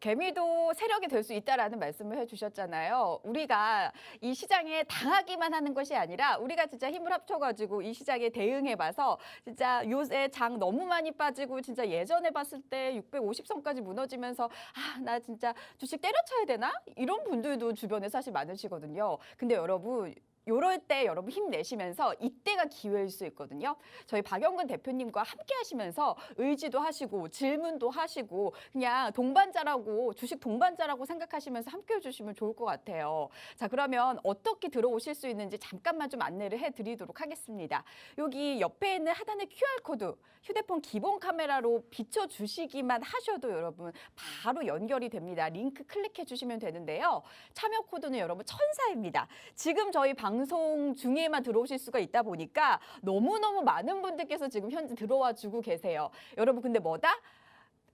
개미도 세력이 될 수 있다라는 말씀을 해주셨잖아요. 우리가 이 시장에 당하기만 하는 것이 아니라 우리가 진짜 힘을 합쳐가지고 이 시장에 대응해봐서 진짜 요새 장 너무 많이 빠지고 진짜 예전에 봤을 때 650선까지 무너지면서 나 진짜 주식 때려쳐야 되나? 이런 분들도 주변에 사실 많으시거든요. 근데 여러분, 요럴 때 여러분 힘내시면서 이때가 기회일 수 있거든요. 저희 박영근 대표님과 함께 하시면서 의지도 하시고 질문도 하시고 그냥 동반자라고, 주식 동반자라고 생각하시면서 함께 해주시면 좋을 것 같아요. 자, 그러면 어떻게 들어오실 수 있는지 잠깐만 좀 안내를 해드리도록 하겠습니다. 여기 옆에 있는 하단의 QR코드, 휴대폰 기본 카메라로 비춰주시기만 하셔도 여러분 바로 연결이 됩니다. 링크 클릭해 주시면 되는데요. 참여 코드는 여러분 1000사입니다. 지금 저희 방송 중에만 들어오실 수가 있다 보니까 너무너무 많은 분들께서 지금 현재 들어와 주고 계세요. 여러분 근데 뭐다?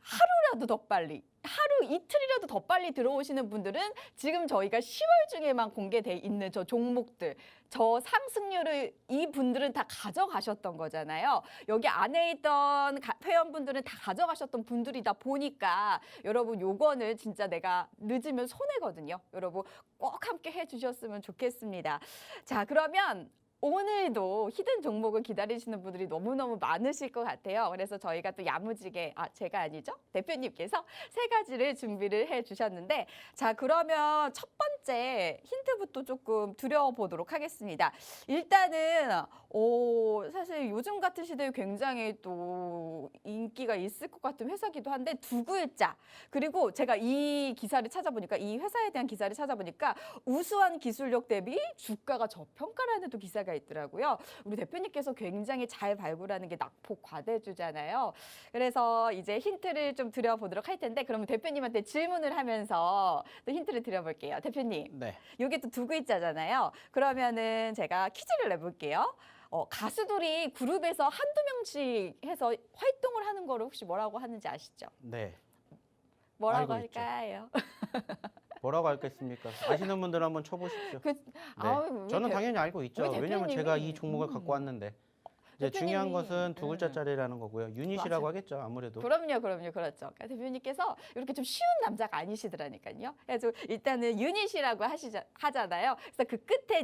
하루라도 더 빨리, 하루 이틀이라도 더 빨리 들어오시는 분들은 지금 저희가 10월 중에만 공개돼 있는 저 종목들, 저 상승률을 이 분들은 다 가져가셨던 거잖아요. 여기 안에 있던 회원분들은 다 가져가셨던 분들이다 보니까 여러분 요거는 진짜 내가 늦으면 손해거든요. 여러분 꼭 함께 해주셨으면 좋겠습니다. 자, 그러면 오늘도 히든 종목을 기다리시는 분들이 너무너무 많으실 것 같아요. 그래서 저희가 또 야무지게, 제가 아니죠? 대표님께서 3가지를 준비를 해주셨는데, 자, 그러면 첫 번째 힌트부터 조금 드려보도록 하겠습니다. 일단은 사실 요즘 같은 시대에 굉장히 또 인기가 있을 것 같은 회사기도 한데 2글자. 그리고 제가 이 기사를 찾아보니까, 이 회사에 대한 기사를 찾아보니까 우수한 기술력 대비 주가가 저평가라는 또 기사가 있더라고요. 우리 대표님께서 굉장히 잘 발굴하는 게 낙폭 과대주잖아요. 그래서 이제 힌트를 좀 드려보도록 할 텐데, 그러면 대표님한테 질문을 하면서 또 힌트를 드려볼게요. 대표님. 대표님. 네. 여기 또 두 글자잖아요. 그러면은 제가 퀴즈를 내볼게요. 가수들이 그룹에서 한두 명씩 해서 활동을 하는 거를 혹시 뭐라고 하는지 아시죠? 네. 뭐라고 알고 있죠. 할까요? 뭐라고 알겠습니까? 아시는 분들 한번 쳐보십시오. 그, 네. 아유, 저는 당연히 알고 있죠. 우리 왜냐면 대표님이- 제가 이 종목을 갖고 왔는데. 이제 대표님이- 중요한 것은 두 글자짜리라는 거고요. 유닛이라고 맞아요. 하겠죠. 아무래도. 그럼요. 그렇죠. 그러니까 대표님께서 이렇게 좀 쉬운 남자가 아니시더라니까요. 그래서 일단은 유닛이라고 하잖아요. 그래서 그 끝에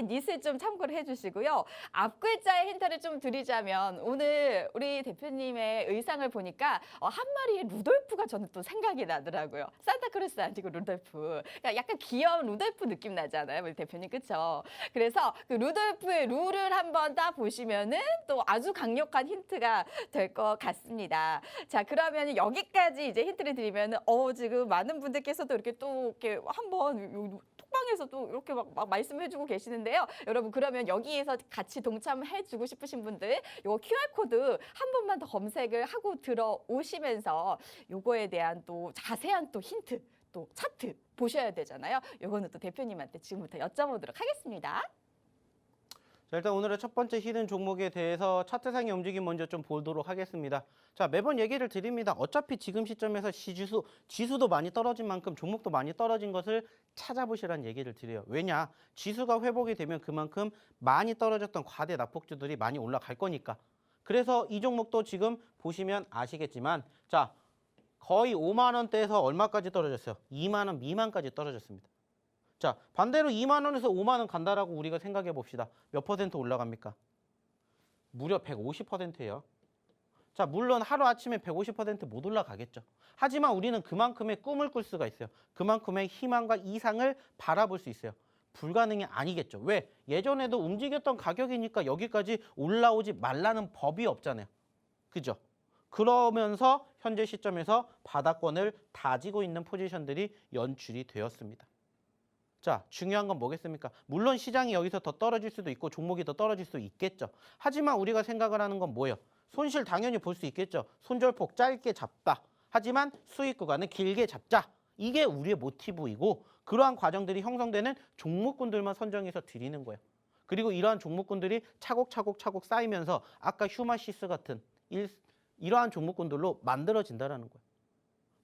닛을 좀 참고를 해주시고요. 앞 글자의 힌트를 좀 드리자면 오늘 우리 대표님의 의상을 보니까 한 마리의 루돌프가 저는 또 생각이 나더라고요. 산타크로스 아니고 루돌프. 그러니까 약간 귀여운 루돌프 느낌 나잖아요, 우리 대표님, 그렇죠? 그래서 그 루돌프의 룰을 한번 딱 보시면은 또 아주 강력한 힌트가 될 것 같습니다. 자, 그러면 여기까지 이제 힌트를 드리면은 지금 많은 분들께서도 이렇게 또 이렇게 한번 톡방에서 또 이렇게 막 말씀해주고 계시는데요. 여러분 그러면 여기에서 같이 동참해주고 싶으신 분들 요거 QR코드 한 번만 더 검색을 하고 들어오시면서 요거에 대한 또 자세한 또 힌트 또 차트 보셔야 되잖아요. 요거는 또 대표님한테 지금부터 여쭤보도록 하겠습니다. 자, 일단 오늘의 첫 번째 히든 종목에 대해서 차트상의 움직임 먼저 좀 보도록 하겠습니다. 자, 매번 얘기를 드립니다. 어차피 지금 시점에서 지수도 많이 떨어진 만큼 종목도 많이 떨어진 것을 찾아보시라는 얘기를 드려요. 왜냐? 지수가 회복이 되면 그만큼 많이 떨어졌던 과대 낙폭주들이 많이 올라갈 거니까. 그래서 이 종목도 지금 보시면 아시겠지만 자, 거의 5만 원대에서 얼마까지 떨어졌어요? 2만 원 미만까지 떨어졌습니다. 자, 반대로 2만 원에서 5만 원 간다라고 우리가 생각해 봅시다. 몇 퍼센트 올라갑니까? 무려 150%예요. 자, 물론 하루아침에 150% 못 올라가겠죠. 하지만 우리는 그만큼의 꿈을 꿀 수가 있어요. 그만큼의 희망과 이상을 바라볼 수 있어요. 불가능이 아니겠죠. 왜? 예전에도 움직였던 가격이니까 여기까지 올라오지 말라는 법이 없잖아요. 그죠? 그러면서 현재 시점에서 바닥권을 다지고 있는 포지션들이 연출이 되었습니다. 자, 중요한 건 뭐겠습니까? 물론 시장이 여기서 더 떨어질 수도 있고 종목이 더 떨어질 수도 있겠죠. 하지만 우리가 생각을 하는 건 뭐예요? 손실 당연히 볼 수 있겠죠. 손절폭 짧게 잡다. 하지만 수익 구간은 길게 잡자. 이게 우리의 모티브이고 그러한 과정들이 형성되는 종목군들만 선정해서 드리는 거예요. 그리고 이러한 종목군들이 차곡차곡 쌓이면서 아까 휴마시스 같은 이러한 종목군들로 만들어진다라는 거예요.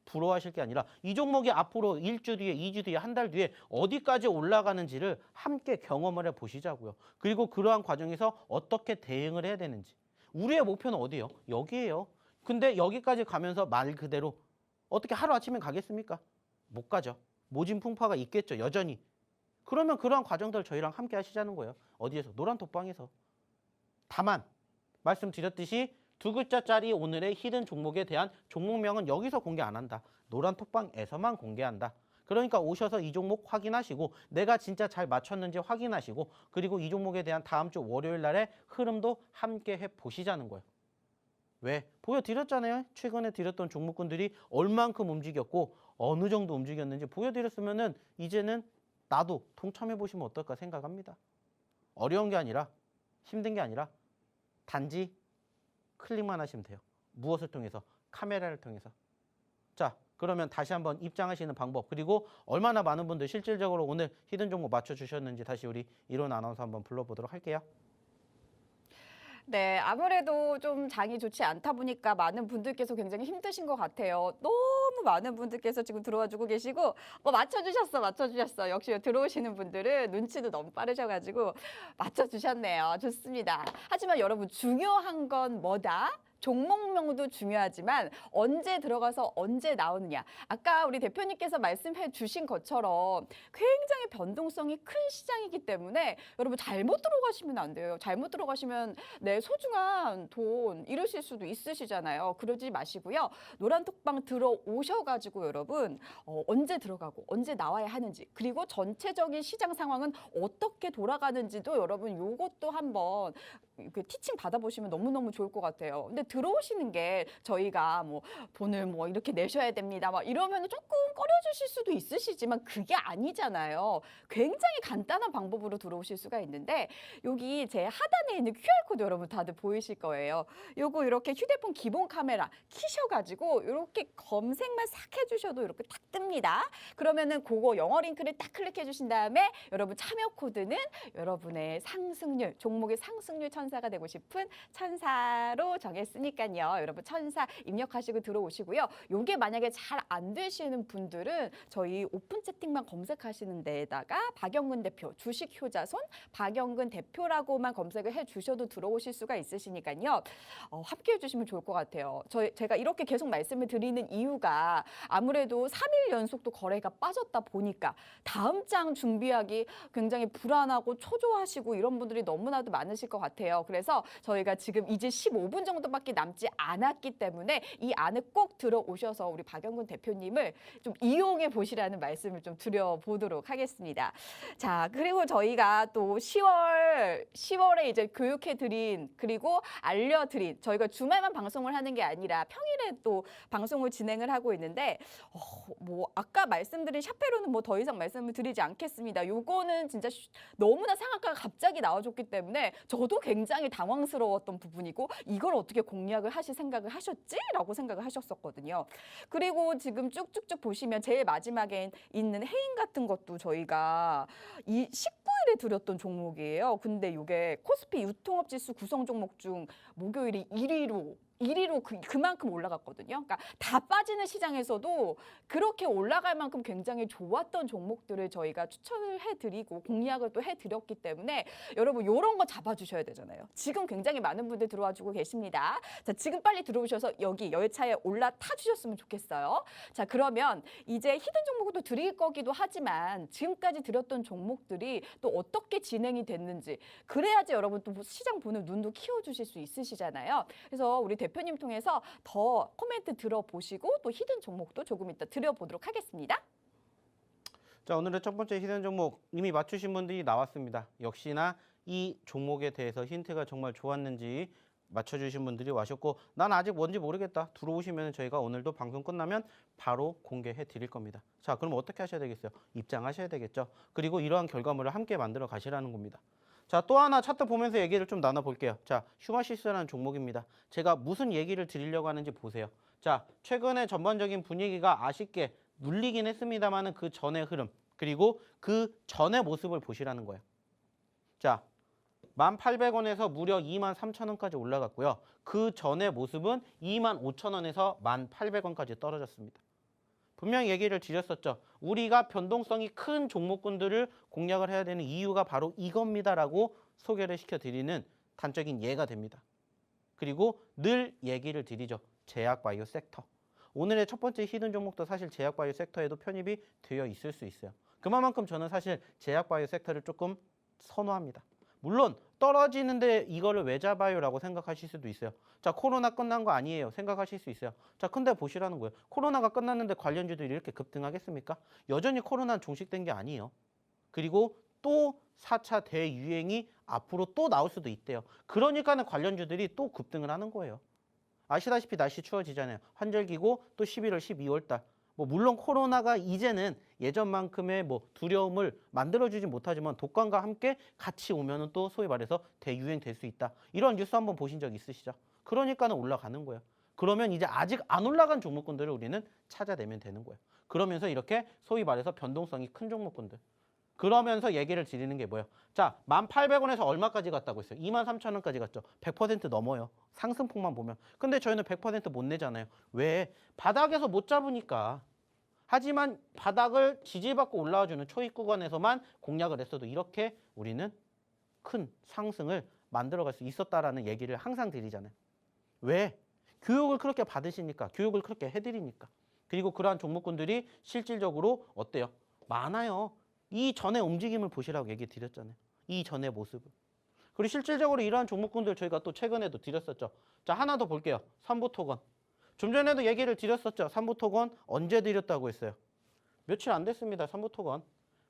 부러워하실 게 아니라 이 종목이 앞으로 1주 뒤에, 2주 뒤에, 한 달 뒤에 어디까지 올라가는지를 함께 경험을 해보시자고요. 그리고 그러한 과정에서 어떻게 대응을 해야 되는지. 우리의 목표는 어디예요? 여기예요. 근데 여기까지 가면서 말 그대로 어떻게 하루아침에 가겠습니까? 못 가죠. 모진 풍파가 있겠죠, 여전히. 그러면 그러한 과정들 저희랑 함께 하시자는 거예요. 어디에서? 노란톡방에서. 다만 말씀드렸듯이 두 글자짜리 오늘의 히든 종목에 대한 종목명은 여기서 공개 안 한다. 노란톡방에서만 공개한다. 그러니까 오셔서 이 종목 확인하시고 내가 진짜 잘 맞췄는지 확인하시고 그리고 이 종목에 대한 다음 주 월요일 날의 흐름도 함께 해보시자는 거예요. 왜? 보여드렸잖아요. 최근에 드렸던 종목군들이 얼만큼 움직였고 어느 정도 움직였는지 보여드렸으면은 이제는 나도 동참해보시면 어떨까 생각합니다. 어려운 게 아니라 힘든 게 아니라 단지 클릭만 하시면 돼요. 무엇을 통해서? 카메라를 통해서. 자, 그러면 다시 한번 입장하시는 방법 그리고 얼마나 많은 분들 실질적으로 오늘 히든 종목 맞춰주셨는지 다시 우리 이론 아나운서 한번 불러보도록 할게요. 네, 아무래도 좀 장이 좋지 않다 보니까 많은 분들께서 굉장히 힘드신 것 같아요. 너무 많은 분들께서 지금 들어와 주고 계시고 맞춰주셨어. 역시 들어오시는 분들은 눈치도 너무 빠르셔가지고 맞춰주셨네요. 좋습니다. 하지만 여러분 중요한 건 뭐다? 종목명도 중요하지만 언제 들어가서 언제 나오느냐. 아까 우리 대표님께서 말씀해 주신 것처럼 굉장히 변동성이 큰 시장이기 때문에 여러분 잘못 들어가시면 안 돼요. 잘못 들어가시면 내 소중한 돈 잃으실 수도 있으시잖아요. 그러지 마시고요. 노란톡방 들어오셔가지고 여러분 언제 들어가고 언제 나와야 하는지 그리고 전체적인 시장 상황은 어떻게 돌아가는지도 여러분 요것도 한번 그 티칭 받아보시면 너무너무 좋을 것 같아요. 근데 들어오시는 게 저희가 뭐 돈을 뭐 이렇게 내셔야 됩니다. 막 이러면 조금 꺼려주실 수도 있으시지만 그게 아니잖아요. 굉장히 간단한 방법으로 들어오실 수가 있는데 여기 제 하단에 있는 QR코드 여러분 다들 보이실 거예요. 요거 이렇게 휴대폰 기본 카메라 키셔가지고 이렇게 검색만 싹 해주셔도 이렇게 딱 뜹니다. 그러면은 그거 영어 링크를 딱 클릭해 주신 다음에 여러분 참여 코드는 여러분의 상승률, 종목의 상승률 천사가 되고 싶은 천사로 정했으니까요. 여러분 천사 입력하시고 들어오시고요. 요게 만약에 잘 안 되시는 분들은 저희 오픈 채팅만 검색하시는 데에다가 박영근 대표, 주식 효자손 박영근 대표라고만 검색을 해 주셔도 들어오실 수가 있으시니까요. 함께 해주시면 좋을 것 같아요. 제가 이렇게 계속 말씀을 드리는 이유가 아무래도 3일 연속도 거래가 빠졌다 보니까 다음 장 준비하기 굉장히 불안하고 초조하시고 이런 분들이 너무나도 많으실 것 같아요. 그래서 저희가 지금 이제 15분 정도밖에 남지 않았기 때문에 이 안에 꼭 들어오셔서 우리 박영근 대표님을 좀 이용해 보시라는 말씀을 좀 드려보도록 하겠습니다. 자, 그리고 저희가 또 10월에 이제 교육해 드린 그리고 알려드린 저희가 주말만 방송을 하는 게 아니라 평일에 또 방송을 진행을 하고 있는데 뭐 아까 말씀드린 샤페로는 뭐 더 이상 말씀을 드리지 않겠습니다. 요거는 진짜 너무나 상한가가 갑자기 나와줬기 때문에 저도 굉장히 당황스러웠던 부분이고 이걸 어떻게 공략을 하실 생각을 하셨지? 라고 생각을 하셨었거든요. 그리고 지금 쭉쭉쭉 보시면 제일 마지막에 있는 해인 같은 것도 저희가 이 19일에 드렸던 종목이에요. 근데 이게 코스피 유통업지수 구성 종목 중 목요일이 1위로 그만큼 올라갔거든요. 그러니까 다 빠지는 시장에서도 그렇게 올라갈 만큼 굉장히 좋았던 종목들을 저희가 추천을 해드리고 공략을 또 해드렸기 때문에 여러분 이런 거 잡아주셔야 되잖아요. 지금 굉장히 많은 분들 들어와주고 계십니다. 자, 지금 빨리 들어오셔서 여기 열차에 올라타 주셨으면 좋겠어요. 자, 그러면 이제 히든 종목도 드릴 거기도 하지만 지금까지 드렸던 종목들이 또 어떻게 진행이 됐는지 그래야지 여러분 또 시장 보는 눈도 키워주실 수 있으시잖아요. 그래서 우리 대표님 통해서 더 코멘트 들어보시고 또 히든 종목도 조금 이따 드려보도록 하겠습니다. 자, 오늘의 첫 번째 히든 종목 이미 맞추신 분들이 나왔습니다. 역시나 이 종목에 대해서 힌트가 정말 좋았는지 맞춰주신 분들이 와셨고 난 아직 뭔지 모르겠다. 들어오시면 저희가 오늘도 방송 끝나면 바로 공개해 드릴 겁니다. 자, 그럼 어떻게 하셔야 되겠어요? 입장하셔야 되겠죠. 그리고 이러한 결과물을 함께 만들어 가시라는 겁니다. 자, 또 하나 차트 보면서 얘기를 좀 나눠볼게요. 자, 휴마시스라는 종목입니다. 제가 무슨 얘기를 드리려고 하는지 보세요. 자, 최근에 전반적인 분위기가 아쉽게 눌리긴 했습니다만은 그 전의 흐름 그리고 그 전의 모습을 보시라는 거예요. 자, 1,800원에서 무려 23,000원까지 올라갔고요. 그 전의 모습은 25,000원에서 1,800원까지 떨어졌습니다. 분명히 얘기를 드렸었죠. 우리가 변동성이 큰 종목군들을 공략을 해야 되는 이유가 바로 이겁니다라고 소개를 시켜드리는 단적인 예가 됩니다. 그리고 늘 얘기를 드리죠. 제약바이오 섹터. 오늘의 첫 번째 히든 종목도 사실 제약바이오 섹터에도 편입이 되어 있을 수 있어요. 그만큼 저는 사실 제약바이오 섹터를 조금 선호합니다. 물론 떨어지는데 이거를 왜 잡아요라고 생각하실 수도 있어요. 자, 코로나 끝난 거 아니에요. 생각하실 수 있어요. 자, 근데 보시라는 거예요. 코로나가 끝났는데 관련주들이 이렇게 급등하겠습니까? 여전히 코로나는 종식된 게 아니에요. 그리고 또 4차 대유행이 앞으로 또 나올 수도 있대요. 그러니까는 관련주들이 또 급등을 하는 거예요. 아시다시피 날씨 추워지잖아요. 환절기고 또 11월, 12월 달. 뭐 물론 코로나가 이제는 예전만큼의 뭐 두려움을 만들어주지 못하지만 독감과 함께 같이 오면은 또 소위 말해서 대유행 될 수 있다. 이런 뉴스 한번 보신 적 있으시죠? 그러니까는 올라가는 거예요. 그러면 이제 아직 안 올라간 종목군들을 우리는 찾아내면 되는 거예요. 그러면서 이렇게 소위 말해서 변동성이 큰 종목군들. 그러면서 얘기를 드리는 게 뭐예요? 자, 1,800원에서 얼마까지 갔다고 했어요? 23,000원까지 갔죠. 100% 넘어요. 상승폭만 보면. 근데 저희는 100% 못 내잖아요. 왜? 바닥에서 못 잡으니까. 하지만 바닥을 지지받고 올라와주는 초입 구간에서만 공략을 했어도 이렇게 우리는 큰 상승을 만들어갈 수 있었다라는 얘기를 항상 드리잖아요. 왜? 교육을 그렇게 받으시니까, 교육을 그렇게 해드리니까. 그리고 그러한 종목군들이 실질적으로 어때요? 많아요. 이 전의 움직임을 보시라고 얘기 드렸잖아요. 이 전의 모습을. 그리고 실질적으로 이러한 종목군들 저희가 또 최근에도 드렸었죠. 자, 하나 더 볼게요. 삼부토건. 좀 전에도 얘기를 드렸었죠. 삼부토건 언제 드렸다고 했어요? 며칠 안 됐습니다. 삼부토건.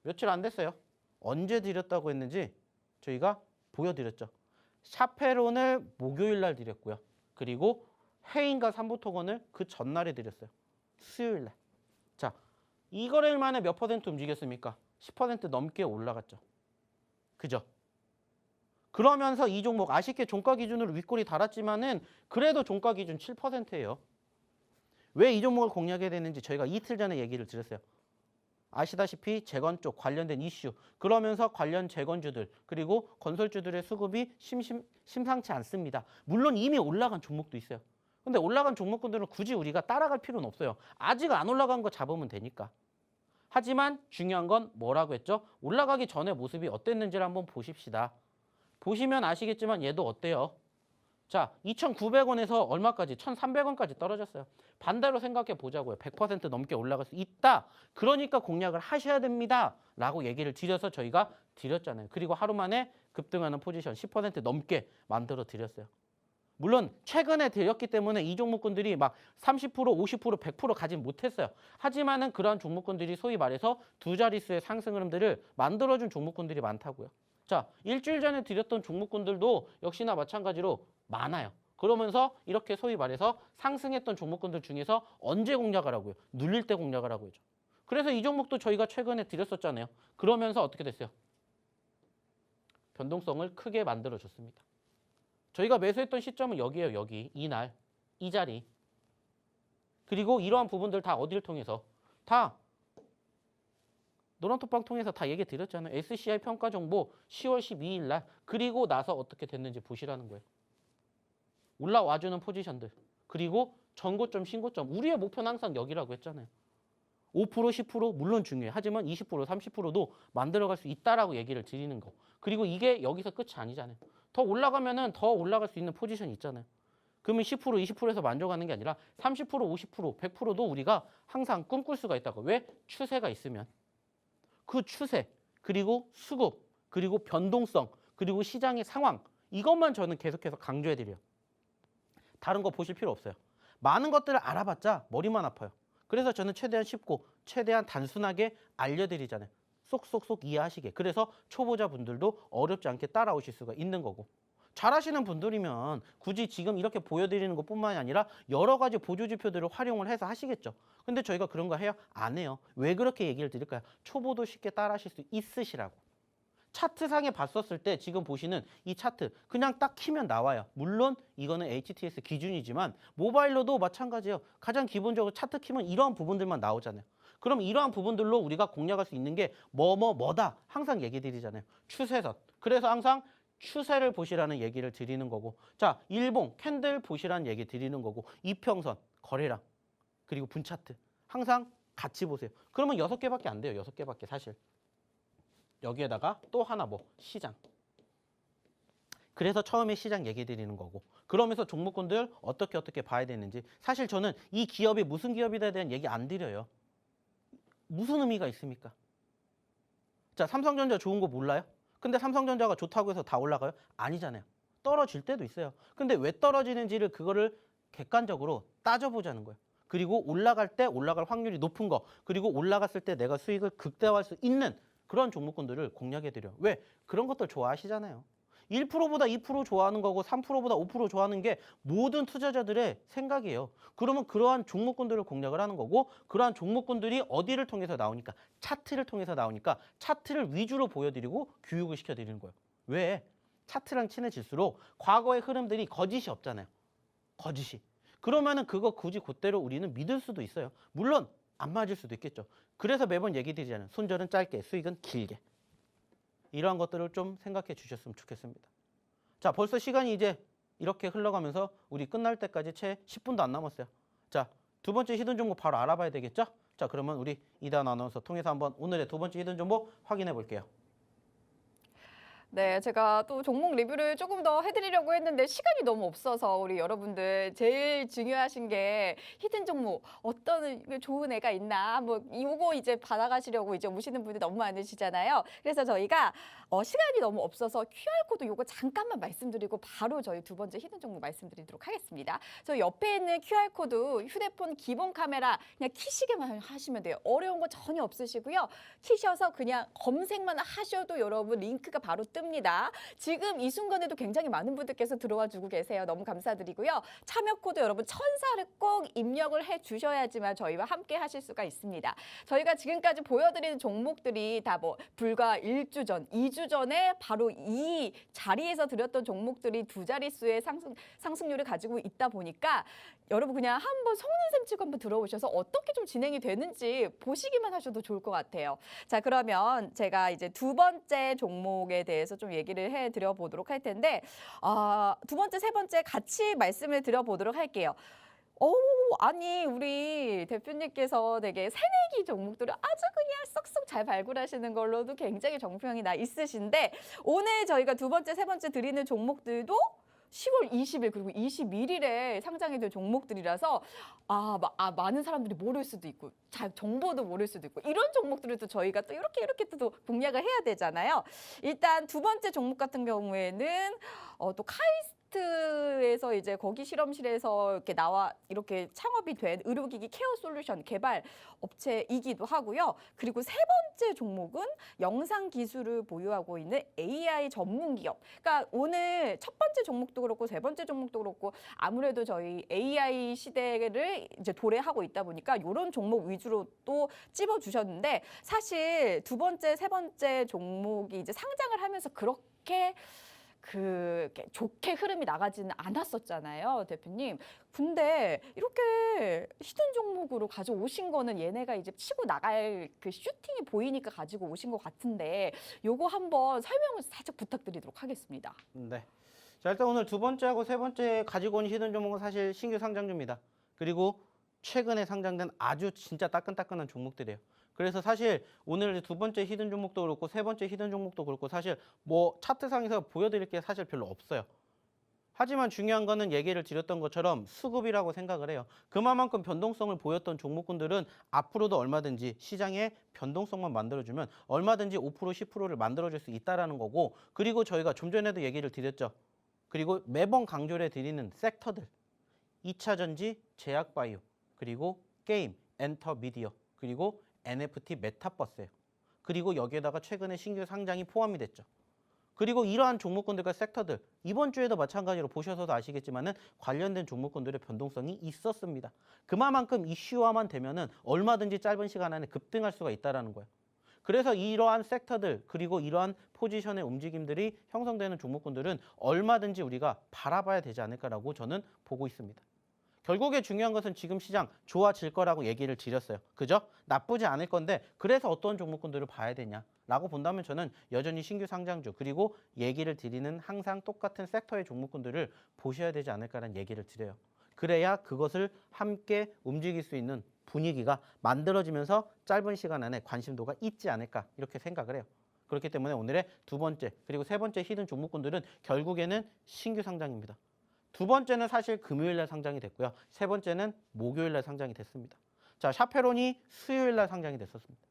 며칠 안 됐어요. 언제 드렸다고 했는지 저희가 보여드렸죠. 샤페론을 목요일 날 드렸고요. 그리고 해인과 삼부토건을 그 전날에 드렸어요. 수요일 날. 자, 이거래일 만에 몇 퍼센트 움직였습니까? 10% 넘게 올라갔죠. 그죠? 그러면서 이 종목 아쉽게 종가 기준으로 윗골이 달았지만은 그래도 종가 기준 7%예요. 왜 이 종목을 공략해야 되는지 저희가 이틀 전에 얘기를 드렸어요. 아시다시피 재건 쪽 관련된 이슈, 그러면서 관련 재건주들 그리고 건설주들의 수급이 심상치 않습니다. 물론 이미 올라간 종목도 있어요. 근데 올라간 종목군들은 굳이 우리가 따라갈 필요는 없어요. 아직 안 올라간 거 잡으면 되니까. 하지만 중요한 건 뭐라고 했죠? 올라가기 전에 모습이 어땠는지를 한번 보십시다. 보시면 아시겠지만 얘도 어때요? 자, 2,900원에서 얼마까지? 1,300원까지 떨어졌어요. 반대로 생각해 보자고요. 100% 넘게 올라갈 수 있다. 그러니까 공략을 하셔야 됩니다. 라고 얘기를 드려서 저희가 드렸잖아요. 그리고 하루 만에 급등하는 포지션 10% 넘게 만들어 드렸어요. 물론 최근에 드렸기 때문에 이 종목군들이 막 30%, 50%, 100% 가진 못했어요. 하지만은 그러한 종목군들이 소위 말해서 두 자릿수의 상승 흐름들을 만들어준 종목군들이 많다고요. 자, 일주일 전에 드렸던 종목군들도 역시나 마찬가지로 많아요. 그러면서 이렇게 소위 말해서 상승했던 종목군들 중에서 언제 공략하라고요? 눌릴 때 공략하라고 했죠. 그래서 이 종목도 저희가 최근에 드렸었잖아요. 그러면서 어떻게 됐어요? 변동성을 크게 만들어줬습니다. 저희가 매수했던 시점은 여기예요. 여기. 이날. 이 자리. 그리고 이러한 부분들 다 어디를 통해서? 다 노란톡방 통해서 다 얘기 드렸잖아요. SCI 평가 정보 10월 12일 날. 그리고 나서 어떻게 됐는지 보시라는 거예요. 올라와주는 포지션들. 그리고 전고점, 신고점. 우리의 목표는 항상 여기라고 했잖아요. 5%, 10% 물론 중요해요. 하지만 20%, 30%도 만들어갈 수 있다라고 얘기를 드리는 거. 그리고 이게 여기서 끝이 아니잖아요. 더 올라가면은 더 올라갈 수 있는 포지션이 있잖아요. 그러면 10%, 20%에서 만족하는 게 아니라 30%, 50%, 100%도 우리가 항상 꿈꿀 수가 있다고. 왜? 추세가 있으면. 그 추세, 그리고 수급, 그리고 변동성, 그리고 시장의 상황. 이것만 저는 계속해서 강조해드려요. 다른 거 보실 필요 없어요. 많은 것들을 알아봤자 머리만 아파요. 그래서 저는 최대한 쉽고 최대한 단순하게 알려드리잖아요. 쏙쏙쏙 이해하시게. 그래서 초보자분들도 어렵지 않게 따라오실 수가 있는 거고. 잘하시는 분들이면 굳이 지금 이렇게 보여드리는 것뿐만이 아니라 여러 가지 보조지표들을 활용을 해서 하시겠죠. 근데 저희가 그런 거 해요? 안 해요. 왜 그렇게 얘기를 드릴까요? 초보도 쉽게 따라하실 수 있으시라고. 차트상에 봤었을 때 지금 보시는 이 차트 그냥 딱 키면 나와요. 물론 이거는 HTS 기준이지만 모바일로도 마찬가지예요. 가장 기본적으로 차트 키면 이러한 부분들만 나오잖아요. 그럼 이러한 부분들로 우리가 공략할 수 있는 게 뭐다 항상 얘기 드리잖아요. 추세선. 그래서 항상 추세를 보시라는 얘기를 드리는 거고, 자, 일봉 캔들 보시라는 얘기 드리는 거고, 이평선 거래량 그리고 분차트 항상 같이 보세요. 그러면 6개밖에 안 돼요. 6개밖에 사실. 여기에다가 또 하나 시장. 그래서 처음에 시장 얘기 드리는 거고, 그러면서 종목군들 어떻게 봐야 되는지. 사실 저는 이 기업이 무슨 기업이다에 대한 얘기 안 드려요. 무슨 의미가 있습니까? 자, 삼성전자 좋은 거 몰라요? 근데 삼성전자가 좋다고 해서 다 올라가요? 아니잖아요. 떨어질 때도 있어요. 근데 왜 떨어지는지를 그거를 객관적으로 따져보자는 거예요. 그리고 올라갈 때 올라갈 확률이 높은 거, 그리고 올라갔을 때 내가 수익을 극대화할 수 있는 그런 종목군들을 공략해드려요. 왜? 그런 것들 좋아하시잖아요. 1%보다 2% 좋아하는 거고 3%보다 5% 좋아하는 게 모든 투자자들의 생각이에요. 그러면 그러한 종목군들을 공략을 하는 거고, 그러한 종목군들이 어디를 통해서 나오니까? 차트를 통해서 나오니까 차트를 위주로 보여드리고 교육을 시켜드리는 거예요. 왜? 차트랑 친해질수록 과거의 흐름들이 거짓이 없잖아요. 거짓이. 그러면은 그거 굳이 그대로 우리는 믿을 수도 있어요. 물론 안 맞을 수도 있겠죠. 그래서 매번 얘기 드리잖아요. 손절은 짧게, 수익은 길게. 이러한 것들을 좀 생각해 주셨으면 좋겠습니다. 자, 벌써 시간이 이제 이렇게 흘러가면서 우리 끝날 때까지 채 10분도 안 남았어요. 자, 두 번째 히든 종목 바로 알아봐야 되겠죠? 자, 그러면 우리 이다은 아나운서 통해서 한번 오늘의 두 번째 히든 종목 확인해 볼게요. 네, 제가 또 종목 리뷰를 조금 더 해드리려고 했는데 시간이 너무 없어서 우리 여러분들 제일 중요하신 게 히든 종목 어떤 좋은 애가 있나 한번 이거 이제 받아가시려고 이제 오시는 분들이 너무 많으시잖아요. 그래서 저희가 시간이 너무 없어서 QR코드 요거 잠깐만 말씀드리고 바로 저희 두 번째 히든 종목 말씀드리도록 하겠습니다. 저 옆에 있는 QR코드 휴대폰 기본 카메라 그냥 키시기만 하시면 돼요. 어려운 거 전혀 없으시고요. 키셔서 그냥 검색만 하셔도 여러분 링크가 바로 뜹니다. 지금 이 순간에도 굉장히 많은 분들께서 들어와 주고 계세요. 너무 감사드리고요. 참여 코드 여러분 천사를 꼭 입력을 해 주셔야지만 저희와 함께 하실 수가 있습니다. 저희가 지금까지 보여드리는 종목들이 다 뭐 불과 1주 전, 2주 전에 바로 이 자리에서 드렸던 종목들이 두 자릿수의 상승률을 가지고 있다 보니까 여러분 그냥 한번 속는 셈 치고 한번 들어오셔서 어떻게 좀 진행이 되는지 보시기만 하셔도 좋을 것 같아요. 자, 그러면 제가 이제 두 번째 종목에 대해서 좀 얘기를 해드려 보도록 할 텐데 두 번째, 세 번째 같이 말씀을 드려보도록 할게요. 아니 우리 대표님께서 되게 새내기 종목들을 아주 그냥 쏙쏙 잘 발굴하시는 걸로도 굉장히 정평이 나 있으신데 오늘 저희가 두 번째, 세 번째 드리는 종목들도 10월 20일 그리고 21일에 상장이 될 종목들이라서 많은 사람들이 모를 수도 있고 잘 정보도 모를 수도 있고 이런 종목들을 또 저희가 또 이렇게 또 공략을 해야 되잖아요. 일단 두 번째 종목 같은 경우에는 또 카이스트에서 이제 거기 실험실에서 이렇게 창업이 된 의료기기 케어 솔루션 개발 업체이기도 하고요. 그리고 세 번째 종목은 영상 기술을 보유하고 있는 AI 전문 기업. 그러니까 오늘 첫 번째 종목도 그렇고 세 번째 종목도 그렇고 아무래도 저희 AI 시대를 이제 도래하고 있다 보니까 이런 종목 위주로 또 찝어주셨는데 사실 두 번째, 세 번째 종목이 이제 상장을 하면서 그렇게 좋게 흐름이 나가지는 않았었잖아요, 대표님. 근데 이렇게 히든 종목으로 가져오신 거는 얘네가 이제 치고 나갈 그 슈팅이 보이니까 가지고 오신 것 같은데 요거 한번 설명을 살짝 부탁드리도록 하겠습니다. 네. 자, 일단 오늘 두 번째하고 세 번째 가지고 온 히든 종목은 사실 신규 상장주입니다. 그리고 최근에 상장된 아주 진짜 따끈따끈한 종목들이에요. 그래서 사실 오늘 두 번째 히든 종목도 그렇고 세 번째 히든 종목도 그렇고 사실 뭐 차트상에서 보여드릴 게 사실 별로 없어요. 하지만 중요한 거는 얘기를 드렸던 것처럼 수급이라고 생각을 해요. 그만큼 변동성을 보였던 종목군들은 앞으로도 얼마든지 시장에 변동성만 만들어주면 얼마든지 5%, 10%를 만들어줄 수 있다는 거고 그리고 저희가 좀 전에도 얘기를 드렸죠. 그리고 매번 강조를 해드리는 섹터들 2차 전지, 제약바이오, 그리고 게임, 엔터 미디어, 그리고 NFT 메타버스예요. 그리고 여기에다가 최근에 신규 상장이 포함이 됐죠. 그리고 이러한 종목군들과 섹터들 이번 주에도 마찬가지로 보셔서도 아시겠지만은 관련된 종목군들의 변동성이 있었습니다. 그만큼 이슈화만 되면은 얼마든지 짧은 시간 안에 급등할 수가 있다라는 거예요. 그래서 이러한 섹터들 그리고 이러한 포지션의 움직임들이 형성되는 종목군들은 얼마든지 우리가 바라봐야 되지 않을까라고 저는 보고 있습니다. 결국에 중요한 것은 지금 시장 좋아질 거라고 얘기를 드렸어요. 그죠? 나쁘지 않을 건데 그래서 어떤 종목군들을 봐야 되냐라고 본다면 저는 여전히 신규 상장주 그리고 얘기를 드리는 항상 똑같은 섹터의 종목군들을 보셔야 되지 않을까라는 얘기를 드려요. 그래야 그것을 함께 움직일 수 있는 분위기가 만들어지면서 짧은 시간 안에 관심도가 있지 않을까 이렇게 생각을 해요. 그렇기 때문에 오늘의 두 번째 그리고 세 번째 히든 종목군들은 결국에는 신규 상장입니다. 두 번째는 사실 금요일날 상장이 됐고요. 세 번째는 목요일날 상장이 됐습니다. 자, 샤페론이 수요일날 상장이 됐었습니다.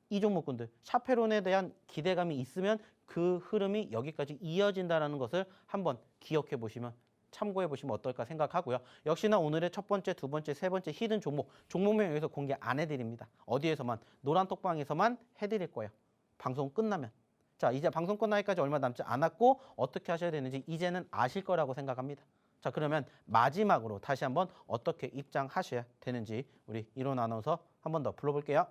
이 종목군들 샤페론에 대한 기대감이 있으면 그 흐름이 여기까지 이어진다는 것을 한번 기억해 보시면 참고해 보시면 어떨까 생각하고요. 역시나 오늘의 첫 번째, 두 번째, 세 번째 히든 종목명 여기서 공개 안 해드립니다. 어디에서만 노란톡방에서만 해드릴 거예요. 방송 끝나면. 자, 이제 방송 끝나기까지 얼마 남지 않았고 어떻게 하셔야 되는지 이제는 아실 거라고 생각합니다. 자, 그러면 마지막으로 다시 한번 어떻게 입장하셔야 되는지 우리 이론 아나운서 한 번 더 불러볼게요.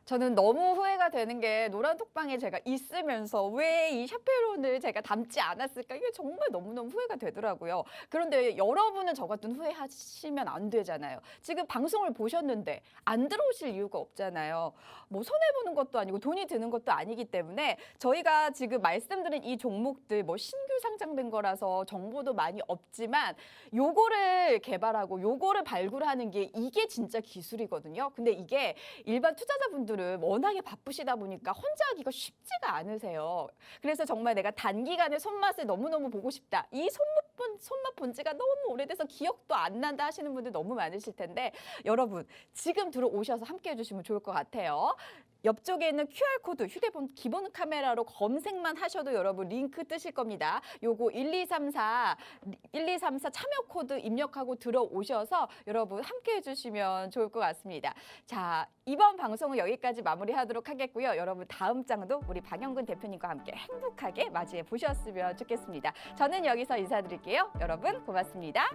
저는 너무 후회가 되는 게 노란톡방에 제가 있으면서 왜 이 샤페론을 제가 담지 않았을까 이게 정말 너무너무 후회가 되더라고요. 그런데 여러분은 저 같은 후회하시면 안 되잖아요. 지금 방송을 보셨는데 안 들어오실 이유가 없잖아요. 뭐 손해보는 것도 아니고 돈이 드는 것도 아니기 때문에 저희가 지금 말씀드린 이 종목들 뭐 신규 상장된 거라서 정보도 많이 없지만 요거를 개발하고 요거를 발굴하는 게 이게 진짜 기술이거든요. 근데 이게 일반 투자자분들 워낙에 바쁘시다 보니까 혼자 하기가 쉽지가 않으세요. 그래서 정말 내가 단기간에 손맛을 너무너무 보고 싶다. 이 손맛 본 지가 너무 오래돼서 기억도 안 난다 하시는 분들 너무 많으실 텐데 여러분 지금 들어오셔서 함께 해주시면 좋을 것 같아요. 옆쪽에 있는 QR코드 휴대폰 기본 카메라로 검색만 하셔도 여러분 링크 뜨실 겁니다. 요거 1234 참여 코드 입력하고 들어오셔서 여러분 함께 해주시면 좋을 것 같습니다. 자, 이번 방송은 여기까지 마무리하도록 하겠고요. 여러분 다음 장도 우리 박영근 대표님과 함께 행복하게 맞이해 보셨으면 좋겠습니다. 저는 여기서 인사드릴게요. 여러분 고맙습니다.